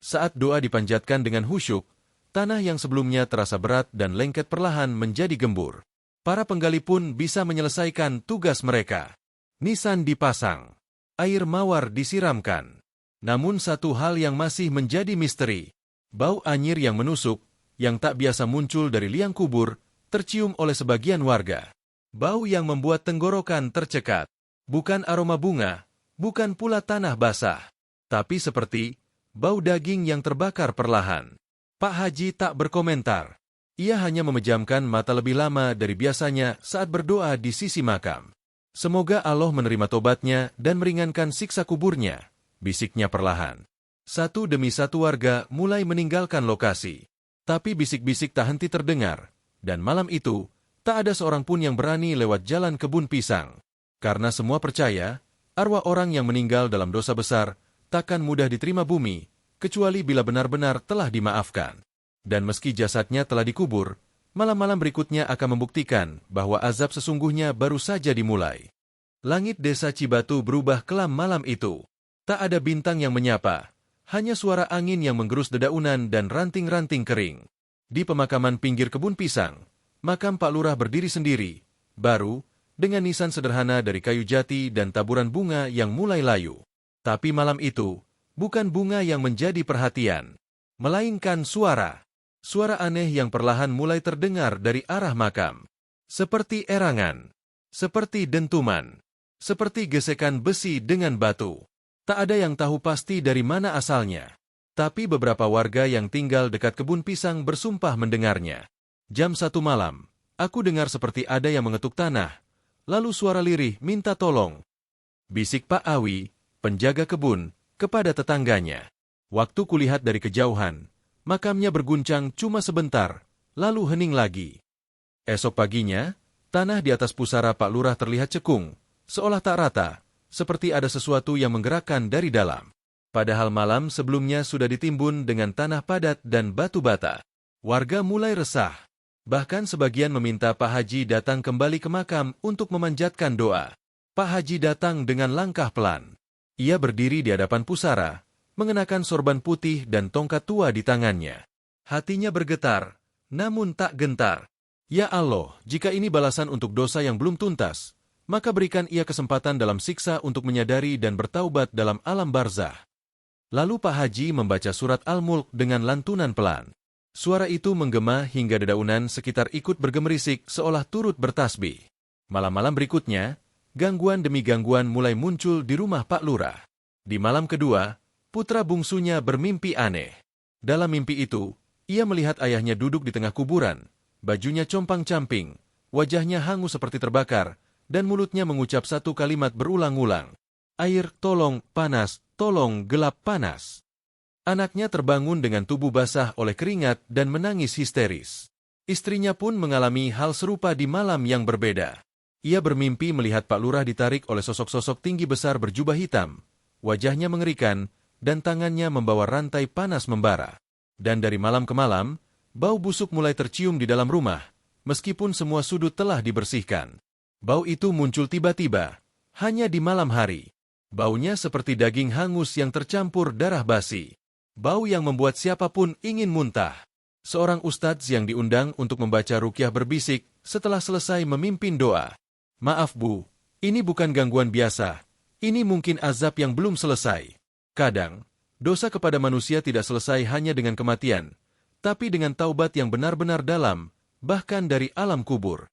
Saat doa dipanjatkan dengan khusyuk, tanah yang sebelumnya terasa berat dan lengket perlahan menjadi gembur. Para penggali pun bisa menyelesaikan tugas mereka. nisan dipasang, air mawar disiramkan. Namun satu hal yang masih menjadi misteri. Bau anyir yang menusuk, yang tak biasa muncul dari liang kubur, tercium oleh sebagian warga. Bau yang membuat tenggorokan tercekat. Bukan aroma bunga, bukan pula tanah basah. Tapi seperti bau daging yang terbakar perlahan. Pak Haji tak berkomentar. Ia hanya memejamkan mata lebih lama dari biasanya saat berdoa di sisi makam. Semoga Allah menerima tobatnya dan meringankan siksa kuburnya, bisiknya perlahan. Satu demi satu warga mulai meninggalkan lokasi. Tapi bisik-bisik tak henti terdengar, dan malam itu, tak ada seorang pun yang berani lewat jalan kebun pisang. Karena semua percaya, arwah orang yang meninggal dalam dosa besar takkan mudah diterima bumi, kecuali bila benar-benar telah dimaafkan. Dan meski jasadnya telah dikubur, malam-malam berikutnya akan membuktikan bahwa azab sesungguhnya baru saja dimulai. Langit desa Cibatu berubah kelam malam itu. Tak ada bintang yang menyapa, hanya suara angin yang menggerus dedaunan dan ranting-ranting kering. Di pemakaman pinggir kebun pisang, makam Pak Lurah berdiri sendiri, baru, dengan nisan sederhana dari kayu jati dan taburan bunga yang mulai layu. Tapi malam itu, bukan bunga yang menjadi perhatian, melainkan suara. Suara aneh yang perlahan mulai terdengar dari arah makam. Seperti erangan, seperti dentuman, seperti gesekan besi dengan batu. Tak ada yang tahu pasti dari mana asalnya. Tapi beberapa warga yang tinggal dekat kebun pisang bersumpah mendengarnya. Jam 1 malam, aku dengar seperti ada yang mengetuk tanah. Lalu suara lirih minta tolong. Bisik Pak Awi, penjaga kebun, kepada tetangganya. Waktu kulihat dari kejauhan, makamnya berguncang cuma sebentar, lalu hening lagi. Esok paginya, tanah di atas pusara Pak Lurah terlihat cekung, seolah tak rata, seperti ada sesuatu yang menggerakkan dari dalam. Padahal malam sebelumnya sudah ditimbun dengan tanah padat dan batu bata. Warga mulai resah. Bahkan sebagian meminta Pak Haji datang kembali ke makam untuk memanjatkan doa. Pak Haji datang dengan langkah pelan. Ia berdiri di hadapan pusara, mengenakan sorban putih dan tongkat tua di tangannya. Hatinya bergetar, namun tak gentar. Ya Allah, jika ini balasan untuk dosa yang belum tuntas, maka berikan ia kesempatan dalam siksa untuk menyadari dan bertaubat dalam alam barzah. Lalu Pak Haji membaca surat Al-Mulk dengan lantunan pelan. Suara itu menggema hingga dedaunan sekitar ikut bergemerisik seolah turut bertasbih. Malam-malam berikutnya, gangguan demi gangguan mulai muncul di rumah Pak Lurah. Di malam kedua, putra bungsunya bermimpi aneh. Dalam mimpi itu, ia melihat ayahnya duduk di tengah kuburan, bajunya compang-camping, wajahnya hangus seperti terbakar, dan mulutnya mengucap satu kalimat berulang-ulang. Air, tolong, panas, tolong, gelap, panas. Anaknya terbangun dengan tubuh basah oleh keringat dan menangis histeris. Istrinya pun mengalami hal serupa di malam yang berbeda. Ia bermimpi melihat Pak Lurah ditarik oleh sosok-sosok tinggi besar berjubah hitam. Wajahnya mengerikan, dan tangannya membawa rantai panas membara. Dan dari malam ke malam, bau busuk mulai tercium di dalam rumah, meskipun semua sudut telah dibersihkan. Bau itu muncul tiba-tiba, hanya di malam hari. Baunya seperti daging hangus yang tercampur darah basi. Bau yang membuat siapapun ingin muntah. Seorang ustadz yang diundang untuk membaca ruqyah berbisik setelah selesai memimpin doa. Maaf Bu, ini bukan gangguan biasa. Ini mungkin azab yang belum selesai. Kadang, dosa kepada manusia tidak selesai hanya dengan kematian, tapi dengan taubat yang benar-benar dalam, bahkan dari alam kubur.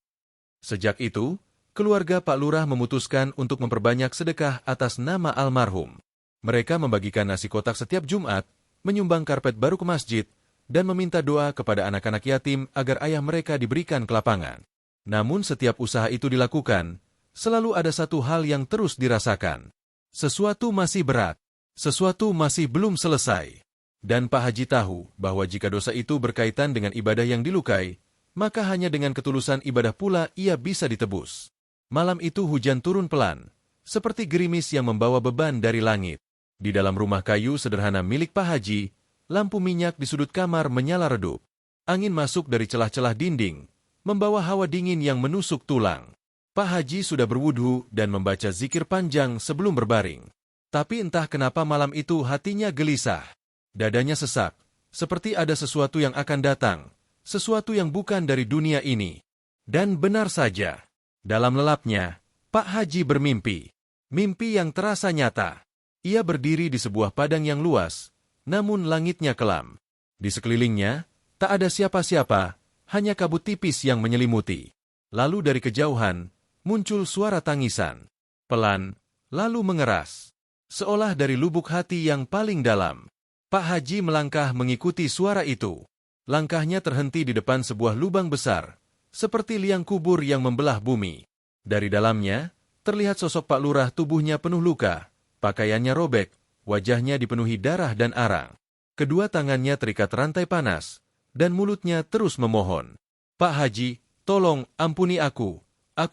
Sejak itu, keluarga Pak Lurah memutuskan untuk memperbanyak sedekah atas nama almarhum. Mereka membagikan nasi kotak setiap Jumat, menyumbang karpet baru ke masjid, dan meminta doa kepada anak-anak yatim agar ayah mereka diberikan kelapangan. Namun setiap usaha itu dilakukan, selalu ada satu hal yang terus dirasakan. Sesuatu masih berat, sesuatu masih belum selesai. Dan Pak Haji tahu bahwa jika dosa itu berkaitan dengan ibadah yang dilukai, maka hanya dengan ketulusan ibadah pula ia bisa ditebus. Malam itu hujan turun pelan, seperti gerimis yang membawa beban dari langit. Di dalam rumah kayu sederhana milik Pak Haji, lampu minyak di sudut kamar menyala redup. Angin masuk dari celah-celah dinding, membawa hawa dingin yang menusuk tulang. Pak Haji sudah berwudhu dan membaca zikir panjang sebelum berbaring. Tapi entah kenapa malam itu hatinya gelisah. Dadanya sesak, seperti ada sesuatu yang akan datang, sesuatu yang bukan dari dunia ini. Dan benar saja, dalam lelapnya, Pak Haji bermimpi. Mimpi yang terasa nyata. Ia berdiri di sebuah padang yang luas, namun langitnya kelam. Di sekelilingnya, tak ada siapa-siapa, hanya kabut tipis yang menyelimuti. Lalu dari kejauhan, muncul suara tangisan. Pelan, lalu mengeras. Seolah dari lubuk hati yang paling dalam. Pak Haji melangkah mengikuti suara itu. Langkahnya terhenti di depan sebuah lubang besar, seperti liang kubur yang membelah bumi. Dari dalamnya, terlihat sosok Pak Lurah, tubuhnya penuh luka, pakaiannya robek, wajahnya dipenuhi darah dan arang. Kedua tangannya terikat rantai panas, dan mulutnya terus memohon. Pak Haji, tolong ampuni aku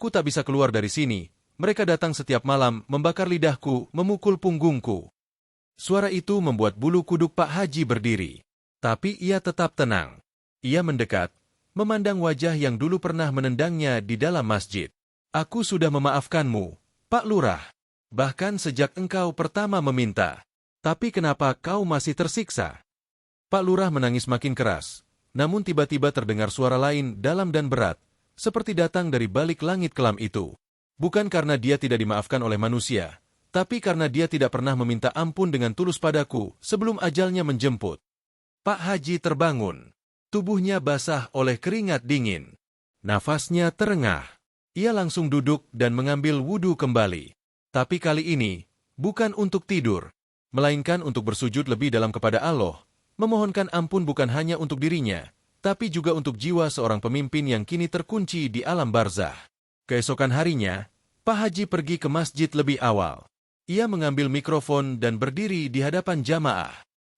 tak bisa keluar dari sini. Mereka datang setiap malam, membakar lidahku, memukul punggungku. Suara itu membuat bulu kuduk Pak Haji berdiri. Tapi ia tetap tenang. Ia mendekat, memandang wajah yang dulu pernah menendangnya di dalam masjid. Aku sudah memaafkanmu, Pak Lurah. Bahkan sejak engkau pertama meminta. Tapi kenapa kau masih tersiksa? Pak Lurah menangis makin keras. Namun tiba-tiba terdengar suara lain dalam dan berat, seperti datang dari balik langit kelam itu. Bukan karena dia tidak dimaafkan oleh manusia, tapi karena dia tidak pernah meminta ampun dengan tulus padaku sebelum ajalnya menjemput. Pak Haji terbangun. Tubuhnya basah oleh keringat dingin. Nafasnya terengah. Ia langsung duduk dan mengambil wudhu kembali. Tapi kali ini, bukan untuk tidur, melainkan untuk bersujud lebih dalam kepada Allah, memohonkan ampun bukan hanya untuk dirinya, tapi juga untuk jiwa seorang pemimpin yang kini terkunci di alam barzah. Keesokan harinya, Pak Haji pergi ke masjid lebih awal. Ia mengambil mikrofon dan berdiri di hadapan jamaah.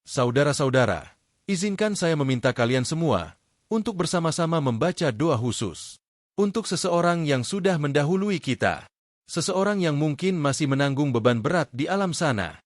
Saudara-saudara, izinkan saya meminta kalian semua untuk bersama-sama membaca doa khusus untuk seseorang yang sudah mendahului kita, seseorang yang mungkin masih menanggung beban berat di alam sana.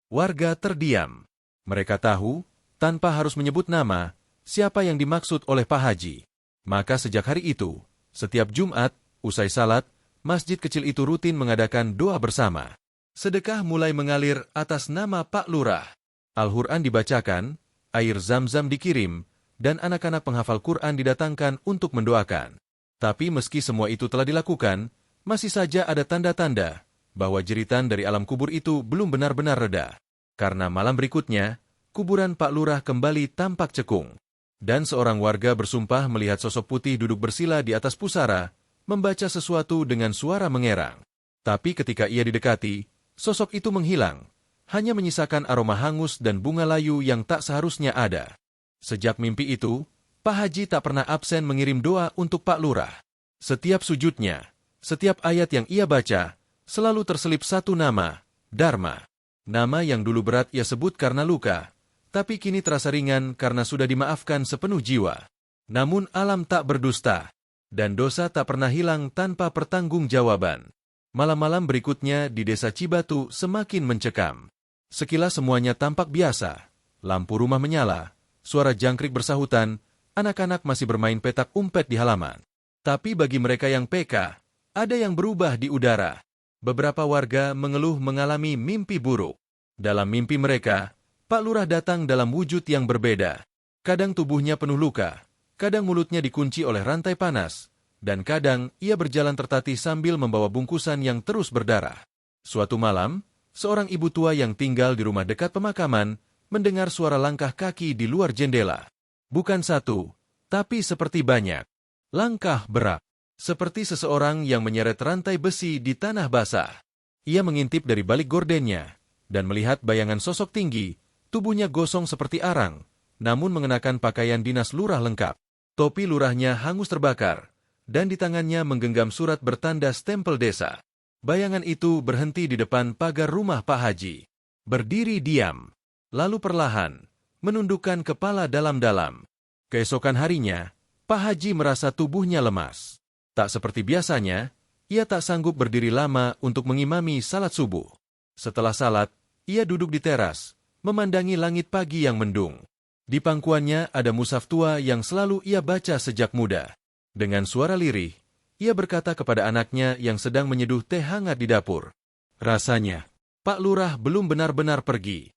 Warga terdiam. Mereka tahu, tanpa harus menyebut nama, siapa yang dimaksud oleh Pak Haji. Maka sejak hari itu, setiap Jumat, usai salat, masjid kecil itu rutin mengadakan doa bersama. Sedekah mulai mengalir atas nama Pak Lurah. Al-Quran dibacakan, air zam-zam dikirim, dan anak-anak penghafal Quran didatangkan untuk mendoakan. Tapi meski semua itu telah dilakukan, masih saja ada tanda-tanda bahwa jeritan dari alam kubur itu belum benar-benar reda. Karena malam berikutnya, kuburan Pak Lurah kembali tampak cekung. Dan seorang warga bersumpah melihat sosok putih duduk bersila di atas pusara, membaca sesuatu dengan suara mengerang. Tapi ketika ia didekati, sosok itu menghilang, hanya menyisakan aroma hangus dan bunga layu yang tak seharusnya ada. Sejak mimpi itu, Pak Haji tak pernah absen mengirim doa untuk Pak Lurah. Setiap sujudnya, setiap ayat yang ia baca, selalu terselip satu nama, Dharma. Nama yang dulu berat ia sebut karena luka, tapi kini terasa ringan karena sudah dimaafkan sepenuh jiwa. Namun alam tak berdusta, dan dosa tak pernah hilang tanpa pertanggungjawaban. Malam-malam berikutnya di desa Cibatu semakin mencekam. Sekilas semuanya tampak biasa. Lampu rumah menyala, suara jangkrik bersahutan, anak-anak masih bermain petak umpet di halaman. Tapi bagi mereka yang peka, ada yang berubah di udara. Beberapa warga mengeluh mengalami mimpi buruk. Dalam mimpi mereka, Pak Lurah datang dalam wujud yang berbeda. Kadang tubuhnya penuh luka, kadang mulutnya dikunci oleh rantai panas, dan kadang ia berjalan tertatih sambil membawa bungkusan yang terus berdarah. Suatu malam, seorang ibu tua yang tinggal di rumah dekat pemakaman mendengar suara langkah kaki di luar jendela. Bukan satu, tapi seperti banyak. Langkah berat, seperti seseorang yang menyeret rantai besi di tanah basah. Ia mengintip dari balik gordennya, dan melihat bayangan sosok tinggi, tubuhnya gosong seperti arang, namun mengenakan pakaian dinas lurah lengkap. Topi lurahnya hangus terbakar, dan di tangannya menggenggam surat bertanda stempel desa. Bayangan itu berhenti di depan pagar rumah Pak Haji. Berdiri diam, lalu perlahan, menundukkan kepala dalam-dalam. Keesokan harinya, Pak Haji merasa tubuhnya lemas. Tak seperti biasanya, ia tak sanggup berdiri lama untuk mengimami salat subuh. Setelah salat, ia duduk di teras, memandangi langit pagi yang mendung. Di pangkuannya ada mushaf tua yang selalu ia baca sejak muda. Dengan suara lirih, ia berkata kepada anaknya yang sedang menyeduh teh hangat di dapur. Rasanya, Pak Lurah belum benar-benar pergi.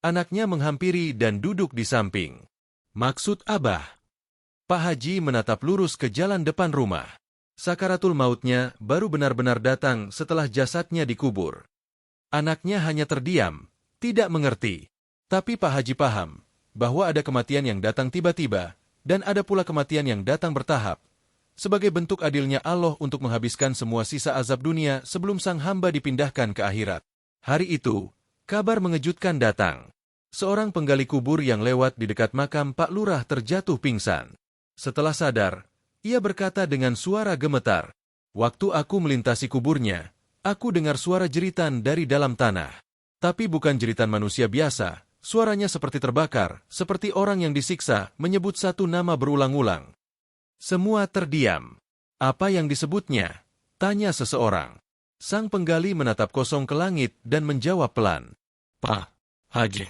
Anaknya menghampiri dan duduk di samping. Maksud Abah? Pak Haji menatap lurus ke jalan depan rumah. Sakaratul mautnya baru benar-benar datang setelah jasadnya dikubur. Anaknya hanya terdiam, tidak mengerti. Tapi Pak Haji paham bahwa ada kematian yang datang tiba-tiba, dan ada pula kematian yang datang bertahap, sebagai bentuk adilnya Allah untuk menghabiskan semua sisa azab dunia sebelum sang hamba dipindahkan ke akhirat. Hari itu, kabar mengejutkan datang. Seorang penggali kubur yang lewat di dekat makam Pak Lurah terjatuh pingsan. Setelah sadar, ia berkata dengan suara gemetar, "Waktu aku melintasi kuburnya, aku dengar suara jeritan dari dalam tanah. Tapi bukan jeritan manusia biasa, suaranya seperti terbakar, seperti orang yang disiksa menyebut satu nama berulang-ulang." Semua terdiam. "Apa yang disebutnya?" tanya seseorang. Sang penggali menatap kosong ke langit dan menjawab pelan, "Pak Haji."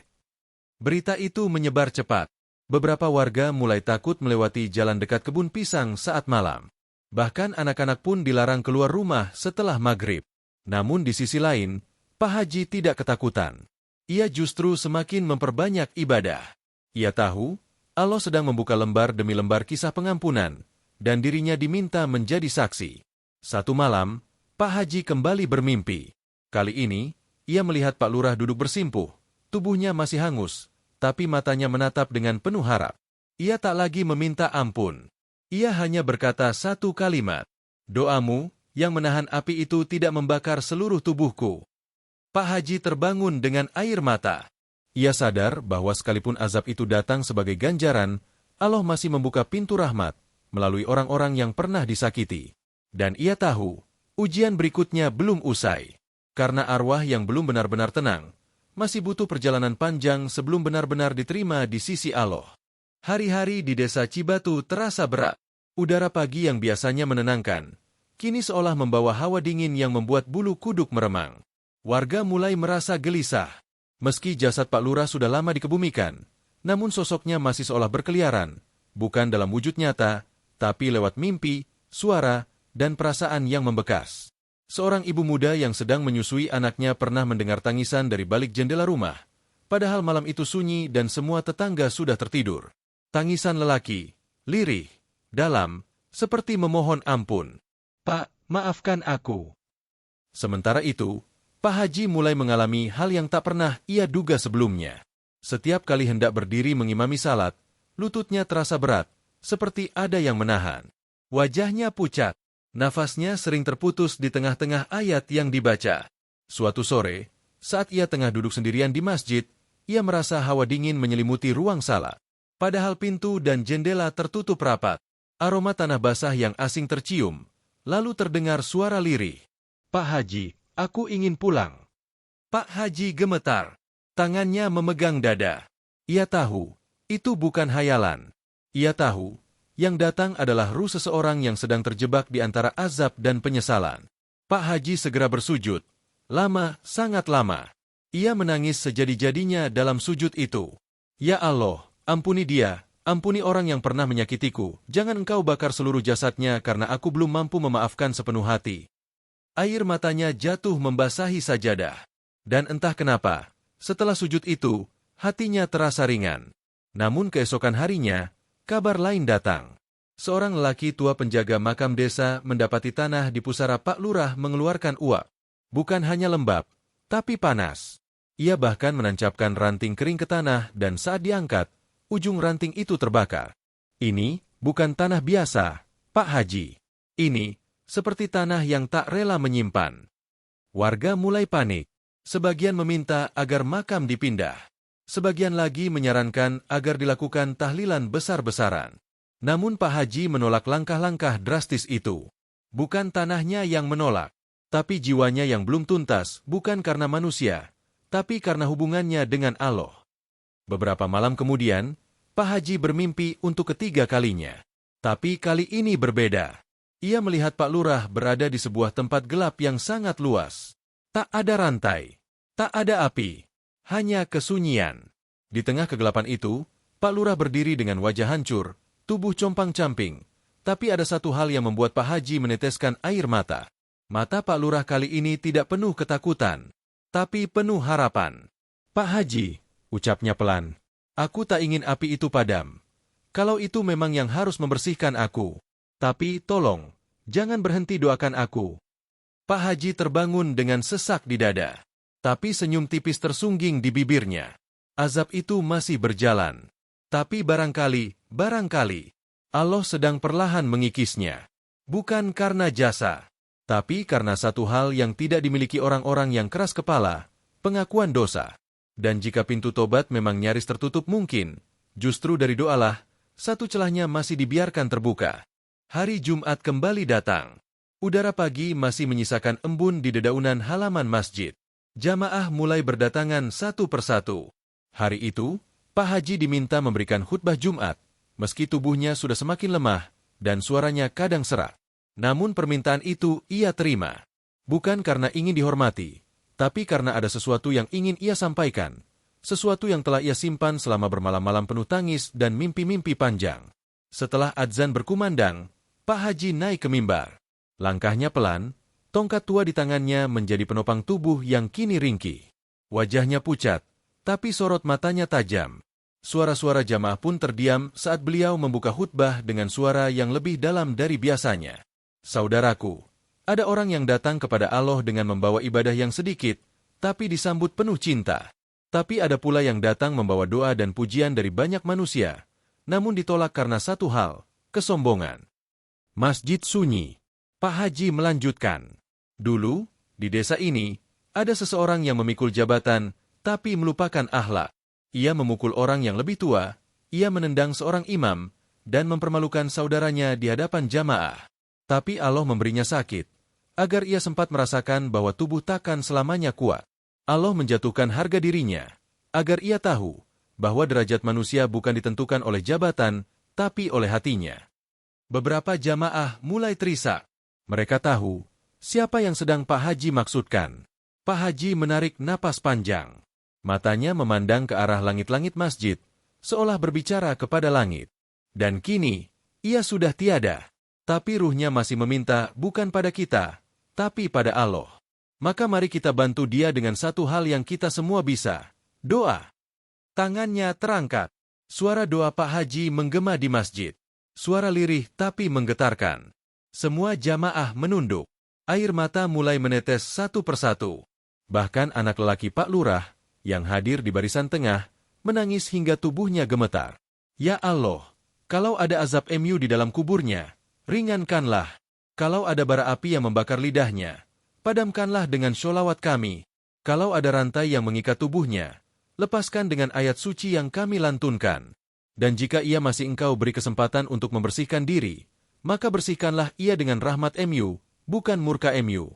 Berita itu menyebar cepat. Beberapa warga mulai takut melewati jalan dekat kebun pisang saat malam. Bahkan anak-anak pun dilarang keluar rumah setelah maghrib. Namun di sisi lain, Pak Haji tidak ketakutan. Ia justru semakin memperbanyak ibadah. Ia tahu, Allah sedang membuka lembar demi lembar kisah pengampunan, dan dirinya diminta menjadi saksi. Satu malam, Pak Haji kembali bermimpi. Kali ini, ia melihat Pak Lurah duduk bersimpuh. Tubuhnya masih hangus, tapi matanya menatap dengan penuh harap. Ia tak lagi meminta ampun. Ia hanya berkata satu kalimat, "Doamu yang menahan api itu tidak membakar seluruh tubuhku." Pak Haji terbangun dengan air mata. Ia sadar bahwa sekalipun azab itu datang sebagai ganjaran, Allah masih membuka pintu rahmat melalui orang-orang yang pernah disakiti. Dan ia tahu, ujian berikutnya belum usai. Karena arwah yang belum benar-benar tenang, masih butuh perjalanan panjang sebelum benar-benar diterima di sisi Allah. Hari-hari di desa Cibatu terasa berat. Udara pagi yang biasanya menenangkan, kini seolah membawa hawa dingin yang membuat bulu kuduk meremang. Warga mulai merasa gelisah. Meski jasad Pak Lurah sudah lama dikebumikan, namun sosoknya masih seolah berkeliaran, bukan dalam wujud nyata, tapi lewat mimpi, suara, dan perasaan yang membekas. Seorang ibu muda yang sedang menyusui anaknya pernah mendengar tangisan dari balik jendela rumah, padahal malam itu sunyi dan semua tetangga sudah tertidur. Tangisan lelaki, lirih, dalam, seperti memohon ampun. "Pak, maafkan aku." Sementara itu, Pak Haji mulai mengalami hal yang tak pernah ia duga sebelumnya. Setiap kali hendak berdiri mengimami salat, lututnya terasa berat, seperti ada yang menahan. Wajahnya pucat. Nafasnya sering terputus di tengah-tengah ayat yang dibaca. Suatu sore, saat ia tengah duduk sendirian di masjid, ia merasa hawa dingin menyelimuti ruang salat. Padahal pintu dan jendela tertutup rapat. Aroma tanah basah yang asing tercium. Lalu terdengar suara lirih. "Pak Haji, aku ingin pulang." Pak Haji gemetar. Tangannya memegang dada. Ia tahu, itu bukan hayalan. Ia tahu, yang datang adalah ruh seseorang yang sedang terjebak di antara azab dan penyesalan. Pak Haji segera bersujud. Lama, sangat lama. Ia menangis sejadi-jadinya dalam sujud itu. "Ya Allah, ampuni dia, ampuni orang yang pernah menyakitiku. Jangan engkau bakar seluruh jasadnya karena aku belum mampu memaafkan sepenuh hati." Air matanya jatuh membasahi sajadah. Dan entah kenapa, setelah sujud itu, hatinya terasa ringan. Namun keesokan harinya, kabar lain datang. Seorang lelaki tua penjaga makam desa mendapati tanah di pusara Pak Lurah mengeluarkan uap. Bukan hanya lembab, tapi panas. Ia bahkan menancapkan ranting kering ke tanah dan saat diangkat, ujung ranting itu terbakar. "Ini bukan tanah biasa, Pak Haji. Ini seperti tanah yang tak rela menyimpan." Warga mulai panik. Sebagian meminta agar makam dipindah. Sebagian lagi menyarankan agar dilakukan tahlilan besar-besaran. Namun Pak Haji menolak langkah-langkah drastis itu. Bukan tanahnya yang menolak, tapi jiwanya yang belum tuntas, bukan karena manusia, tapi karena hubungannya dengan Allah. Beberapa malam kemudian, Pak Haji bermimpi untuk ketiga kalinya. Tapi kali ini berbeda. Ia melihat Pak Lurah berada di sebuah tempat gelap yang sangat luas. Tak ada rantai, tak ada api. Hanya kesunyian. Di tengah kegelapan itu, Pak Lurah berdiri dengan wajah hancur, tubuh compang-camping. Tapi ada satu hal yang membuat Pak Haji meneteskan air mata. Mata Pak Lurah kali ini tidak penuh ketakutan, tapi penuh harapan. "Pak Haji," ucapnya pelan, "aku tak ingin api itu padam. Kalau itu memang yang harus membersihkan aku. Tapi tolong, Jangan berhenti doakan aku. Pak Haji terbangun dengan sesak di dada. Tapi senyum tipis tersungging di bibirnya. Azab itu masih berjalan. Tapi barangkali, Allah sedang perlahan mengikisnya. Bukan karena jasa, tapi karena satu hal yang tidak dimiliki orang-orang yang keras kepala, pengakuan dosa. Dan jika pintu tobat memang nyaris tertutup mungkin, justru dari doalah, satu celahnya masih dibiarkan terbuka. Hari Jumat kembali datang. Udara pagi masih menyisakan embun di dedaunan halaman masjid. Jamaah mulai berdatangan satu persatu. Hari itu, Pak Haji diminta memberikan khutbah Jumat, meski tubuhnya sudah semakin lemah dan suaranya kadang serak. Namun permintaan itu ia terima. Bukan karena ingin dihormati, tapi karena ada sesuatu yang ingin ia sampaikan. Sesuatu yang telah ia simpan selama bermalam-malam penuh tangis dan mimpi-mimpi panjang. Setelah adzan berkumandang, Pak Haji naik ke mimbar. Langkahnya pelan, tongkat tua di tangannya menjadi penopang tubuh yang kini ringkih. Wajahnya pucat, tapi sorot matanya tajam. Suara-suara jamaah pun terdiam saat beliau membuka khutbah dengan suara yang lebih dalam dari biasanya. Saudaraku, ada orang yang datang kepada Allah dengan membawa ibadah yang sedikit, tapi disambut penuh cinta. Tapi ada pula yang datang membawa doa dan pujian dari banyak manusia, namun ditolak karena satu hal, kesombongan. Masjid sunyi. Pak Haji melanjutkan. Dulu, di desa ini, ada seseorang yang memikul jabatan, tapi melupakan akhlak. Ia memukul orang yang lebih tua, ia menendang seorang imam, dan mempermalukan saudaranya di hadapan jamaah. Tapi Allah memberinya sakit, agar ia sempat merasakan bahwa tubuh takkan selamanya kuat. Allah menjatuhkan harga dirinya, agar ia tahu bahwa derajat manusia bukan ditentukan oleh jabatan, tapi oleh hatinya. Beberapa jamaah mulai terisak. Mereka tahu siapa yang sedang Pak Haji maksudkan. Pak Haji menarik napas panjang. Matanya memandang ke arah langit-langit masjid, seolah berbicara kepada langit. Dan kini, ia sudah tiada. Tapi ruhnya masih meminta bukan pada kita, tapi pada Allah. Maka mari kita bantu dia dengan satu hal yang kita semua bisa. Doa. Tangannya terangkat. Suara doa Pak Haji menggema di masjid. Suara lirih tapi menggetarkan. Semua jamaah menunduk. Air mata mulai menetes satu persatu. Bahkan anak lelaki Pak Lurah, yang hadir di barisan tengah, menangis hingga tubuhnya gemetar. Ya Allah, kalau ada azab MU di dalam kuburnya, ringankanlah. Kalau ada bara api yang membakar lidahnya, padamkanlah dengan sholawat kami. Kalau ada rantai yang mengikat tubuhnya, lepaskan dengan ayat suci yang kami lantunkan. Dan jika ia masih engkau beri kesempatan untuk membersihkan diri, maka bersihkanlah ia dengan rahmat MU, bukan murka MU.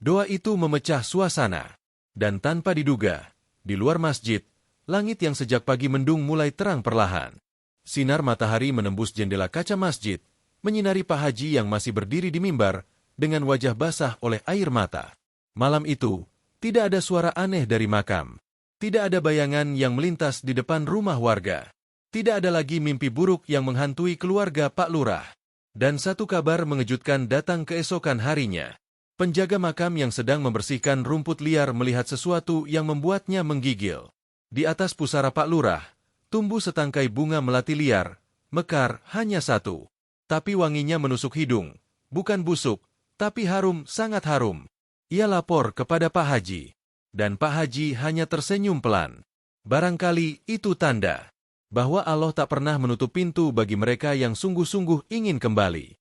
Doa itu memecah suasana. Dan tanpa diduga, di luar masjid, langit yang sejak pagi mendung mulai terang perlahan. Sinar matahari menembus jendela kaca masjid, menyinari Pak Haji yang masih berdiri di mimbar, dengan wajah basah oleh air mata. Malam itu, tidak ada suara aneh dari makam. Tidak ada bayangan yang melintas di depan rumah warga. Tidak ada lagi mimpi buruk yang menghantui keluarga Pak Lurah. Dan satu kabar mengejutkan datang keesokan harinya. Penjaga makam yang sedang membersihkan rumput liar melihat sesuatu yang membuatnya menggigil. Di atas pusara Pak Lurah, tumbuh setangkai bunga melati liar, mekar hanya satu. Tapi wanginya menusuk hidung, bukan busuk, tapi harum, sangat harum. Ia lapor kepada Pak Haji. Dan Pak Haji hanya tersenyum pelan. Barangkali itu tanda bahwa Allah tak pernah menutup pintu bagi mereka yang sungguh-sungguh ingin kembali.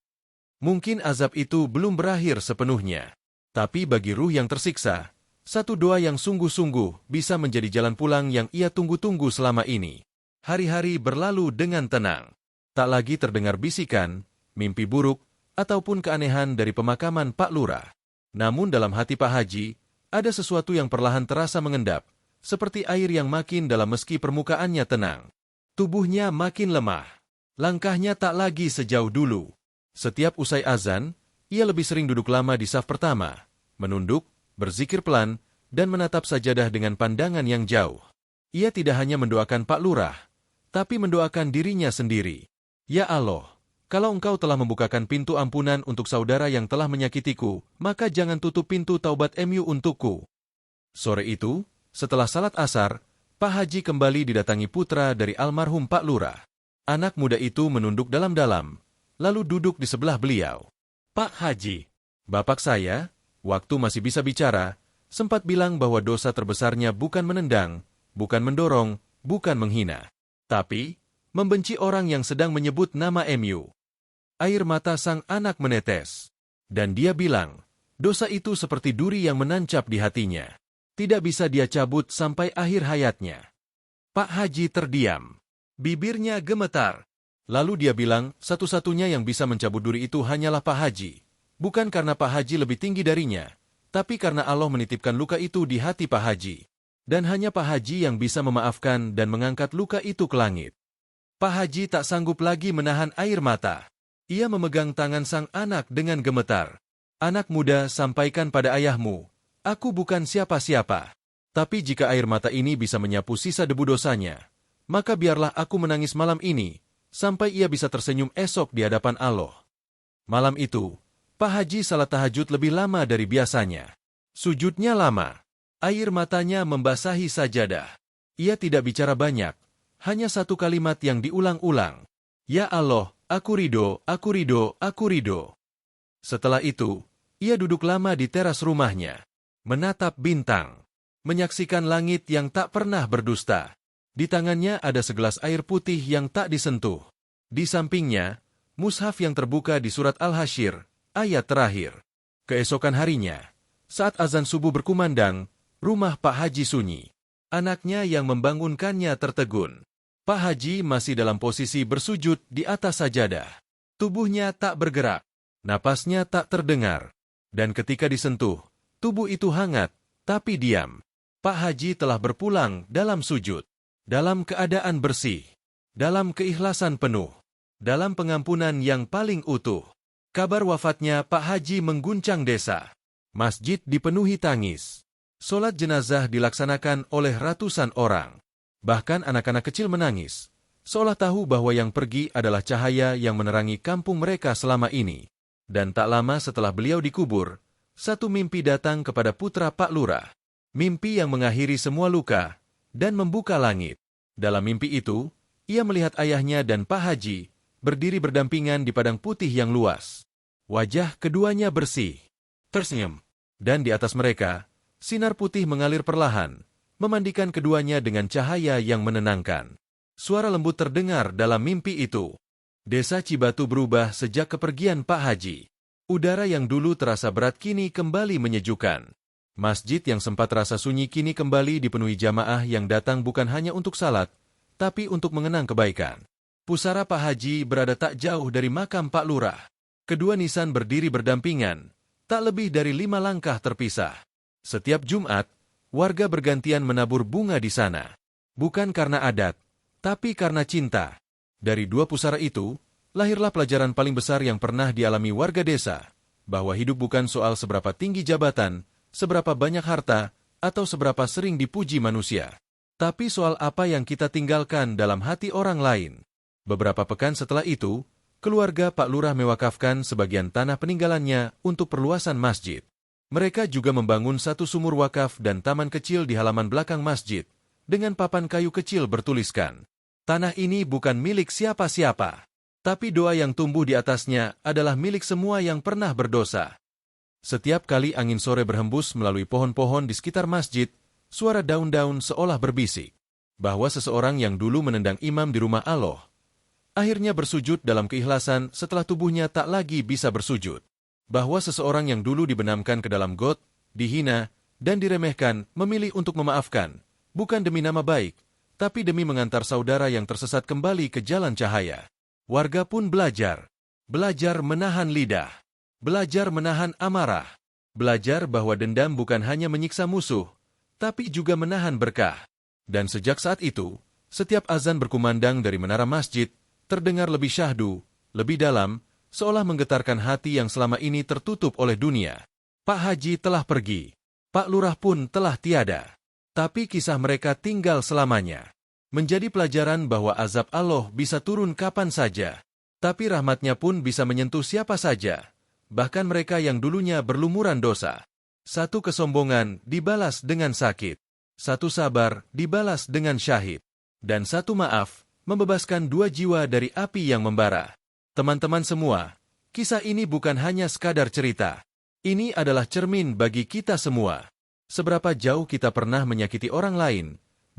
Mungkin azab itu belum berakhir sepenuhnya. Tapi bagi ruh yang tersiksa, satu doa yang sungguh-sungguh bisa menjadi jalan pulang yang ia tunggu-tunggu selama ini. Hari-hari berlalu dengan tenang. Tak lagi terdengar bisikan, mimpi buruk, ataupun keanehan dari pemakaman Pak Lurah. Namun dalam hati Pak Haji, ada sesuatu yang perlahan terasa mengendap, seperti air yang makin dalam meski permukaannya tenang. Tubuhnya makin lemah. Langkahnya tak lagi sejauh dulu. Setiap usai azan, ia lebih sering duduk lama di saf pertama, menunduk, berzikir pelan, dan menatap sajadah dengan pandangan yang jauh. Ia tidak hanya mendoakan Pak Lurah, tapi mendoakan dirinya sendiri. Ya Allah, kalau Engkau telah membukakan pintu ampunan untuk saudara yang telah menyakitiku, maka jangan tutup pintu taubat MU untukku. Sore itu, setelah salat asar, Pak Haji kembali didatangi putra dari almarhum Pak Lurah. Anak muda itu menunduk dalam-dalam, lalu duduk di sebelah beliau. Pak Haji, bapak saya, waktu masih bisa bicara, sempat bilang bahwa dosa terbesarnya bukan menendang, bukan mendorong, bukan menghina, tapi membenci orang yang sedang menyebut nama MU. Air mata sang anak menetes. Dan dia bilang, dosa itu seperti duri yang menancap di hatinya. Tidak bisa dia cabut sampai akhir hayatnya. Pak Haji terdiam. Bibirnya gemetar. Lalu dia bilang, satu-satunya yang bisa mencabut duri itu hanyalah Pak Haji. Bukan karena Pak Haji lebih tinggi darinya, tapi karena Allah menitipkan luka itu di hati Pak Haji. Dan hanya Pak Haji yang bisa memaafkan dan mengangkat luka itu ke langit. Pak Haji tak sanggup lagi menahan air mata. Ia memegang tangan sang anak dengan gemetar. Anak muda, sampaikan pada ayahmu, aku bukan siapa-siapa. Tapi jika air mata ini bisa menyapu sisa debu dosanya, maka biarlah aku menangis malam ini, sampai ia bisa tersenyum esok di hadapan Allah. Malam itu, Pak Haji salat tahajud lebih lama dari biasanya. Sujudnya lama. Air matanya membasahi sajadah. Ia tidak bicara banyak. Hanya satu kalimat yang diulang-ulang. Ya Allah, aku ridho, aku ridho, aku ridho. Setelah itu, ia duduk lama di teras rumahnya. Menatap bintang. Menyaksikan langit yang tak pernah berdusta. Di tangannya ada segelas air putih yang tak disentuh. Di sampingnya, mushaf yang terbuka di surat Al-Hasyr, ayat terakhir. Keesokan harinya, saat azan subuh berkumandang, rumah Pak Haji sunyi. Anaknya yang membangunkannya tertegun. Pak Haji masih dalam posisi bersujud di atas sajadah. Tubuhnya tak bergerak, napasnya tak terdengar. Dan ketika disentuh, tubuh itu hangat, tapi diam. Pak Haji telah berpulang dalam sujud, dalam keadaan bersih, dalam keikhlasan penuh, dalam pengampunan yang paling utuh. Kabar wafatnya Pak Haji mengguncang desa. Masjid dipenuhi tangis. Solat jenazah dilaksanakan oleh ratusan orang. Bahkan anak-anak kecil menangis, seolah tahu bahwa yang pergi adalah cahaya yang menerangi kampung mereka selama ini. Dan tak lama setelah beliau dikubur, satu mimpi datang kepada putra Pak Lurah. Mimpi yang mengakhiri semua luka dan membuka langit. Dalam mimpi itu, ia melihat ayahnya dan Pak Haji berdiri berdampingan di padang putih yang luas. Wajah keduanya bersih, tersenyum, dan di atas mereka, sinar putih mengalir perlahan, memandikan keduanya dengan cahaya yang menenangkan. Suara lembut terdengar dalam mimpi itu. Desa Cibatu berubah sejak kepergian Pak Haji. Udara yang dulu terasa berat kini kembali menyejukkan. Masjid yang sempat terasa sunyi kini kembali dipenuhi jamaah yang datang bukan hanya untuk salat, tapi untuk mengenang kebaikan. Pusara Pak Haji berada tak jauh dari makam Pak Lurah. Kedua nisan berdiri berdampingan, tak lebih dari 5 langkah terpisah. Setiap Jumat, warga bergantian menabur bunga di sana. Bukan karena adat, tapi karena cinta. Dari dua pusara itu, lahirlah pelajaran paling besar yang pernah dialami warga desa, bahwa hidup bukan soal seberapa tinggi jabatan, seberapa banyak harta, atau seberapa sering dipuji manusia. Tapi soal apa yang kita tinggalkan dalam hati orang lain. Beberapa pekan setelah itu, keluarga Pak Lurah mewakafkan sebagian tanah peninggalannya untuk perluasan masjid. Mereka juga membangun satu sumur wakaf dan taman kecil di halaman belakang masjid, dengan papan kayu kecil bertuliskan, tanah ini bukan milik siapa-siapa, tapi doa yang tumbuh di atasnya adalah milik semua yang pernah berdosa. Setiap kali angin sore berhembus melalui pohon-pohon di sekitar masjid, suara daun-daun seolah berbisik, bahwa seseorang yang dulu menendang imam di rumah Allah, akhirnya bersujud dalam keikhlasan setelah tubuhnya tak lagi bisa bersujud. Bahwa seseorang yang dulu dibenamkan ke dalam got, dihina, dan diremehkan memilih untuk memaafkan, bukan demi nama baik, tapi demi mengantar saudara yang tersesat kembali ke jalan cahaya. Warga pun belajar menahan lidah, belajar menahan amarah, belajar bahwa dendam bukan hanya menyiksa musuh, tapi juga menahan berkah. Dan sejak saat itu, setiap azan berkumandang dari menara masjid, terdengar lebih syahdu, lebih dalam, seolah menggetarkan hati yang selama ini tertutup oleh dunia. Pak Haji telah pergi. Pak Lurah pun telah tiada. Tapi kisah mereka tinggal selamanya. Menjadi pelajaran bahwa azab Allah bisa turun kapan saja. Tapi rahmatnya pun bisa menyentuh siapa saja. Bahkan mereka yang dulunya berlumuran dosa. Satu kesombongan dibalas dengan sakit. Satu sabar dibalas dengan syahid. Dan satu maaf membebaskan 2 jiwa dari api yang membara. Teman-teman semua, Kisah ini bukan hanya sekadar cerita. Ini adalah cermin bagi kita semua. Seberapa jauh kita pernah menyakiti orang lain,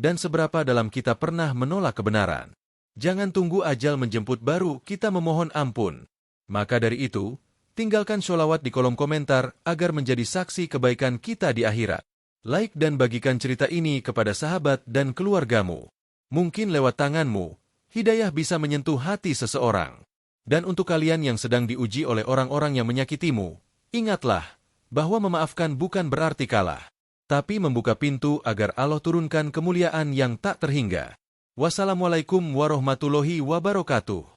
dan seberapa dalam kita pernah menolak kebenaran. Jangan tunggu ajal menjemput baru kita memohon ampun. Maka dari itu, tinggalkan sholawat di kolom komentar agar menjadi saksi kebaikan kita di akhirat. Like dan bagikan cerita ini kepada sahabat dan keluargamu. Mungkin lewat tanganmu, hidayah bisa menyentuh hati seseorang. Dan untuk kalian yang sedang diuji oleh orang-orang yang menyakitimu, ingatlah bahwa memaafkan bukan berarti kalah, tapi membuka pintu agar Allah turunkan kemuliaan yang tak terhingga. Wassalamualaikum warahmatullahi wabarakatuh.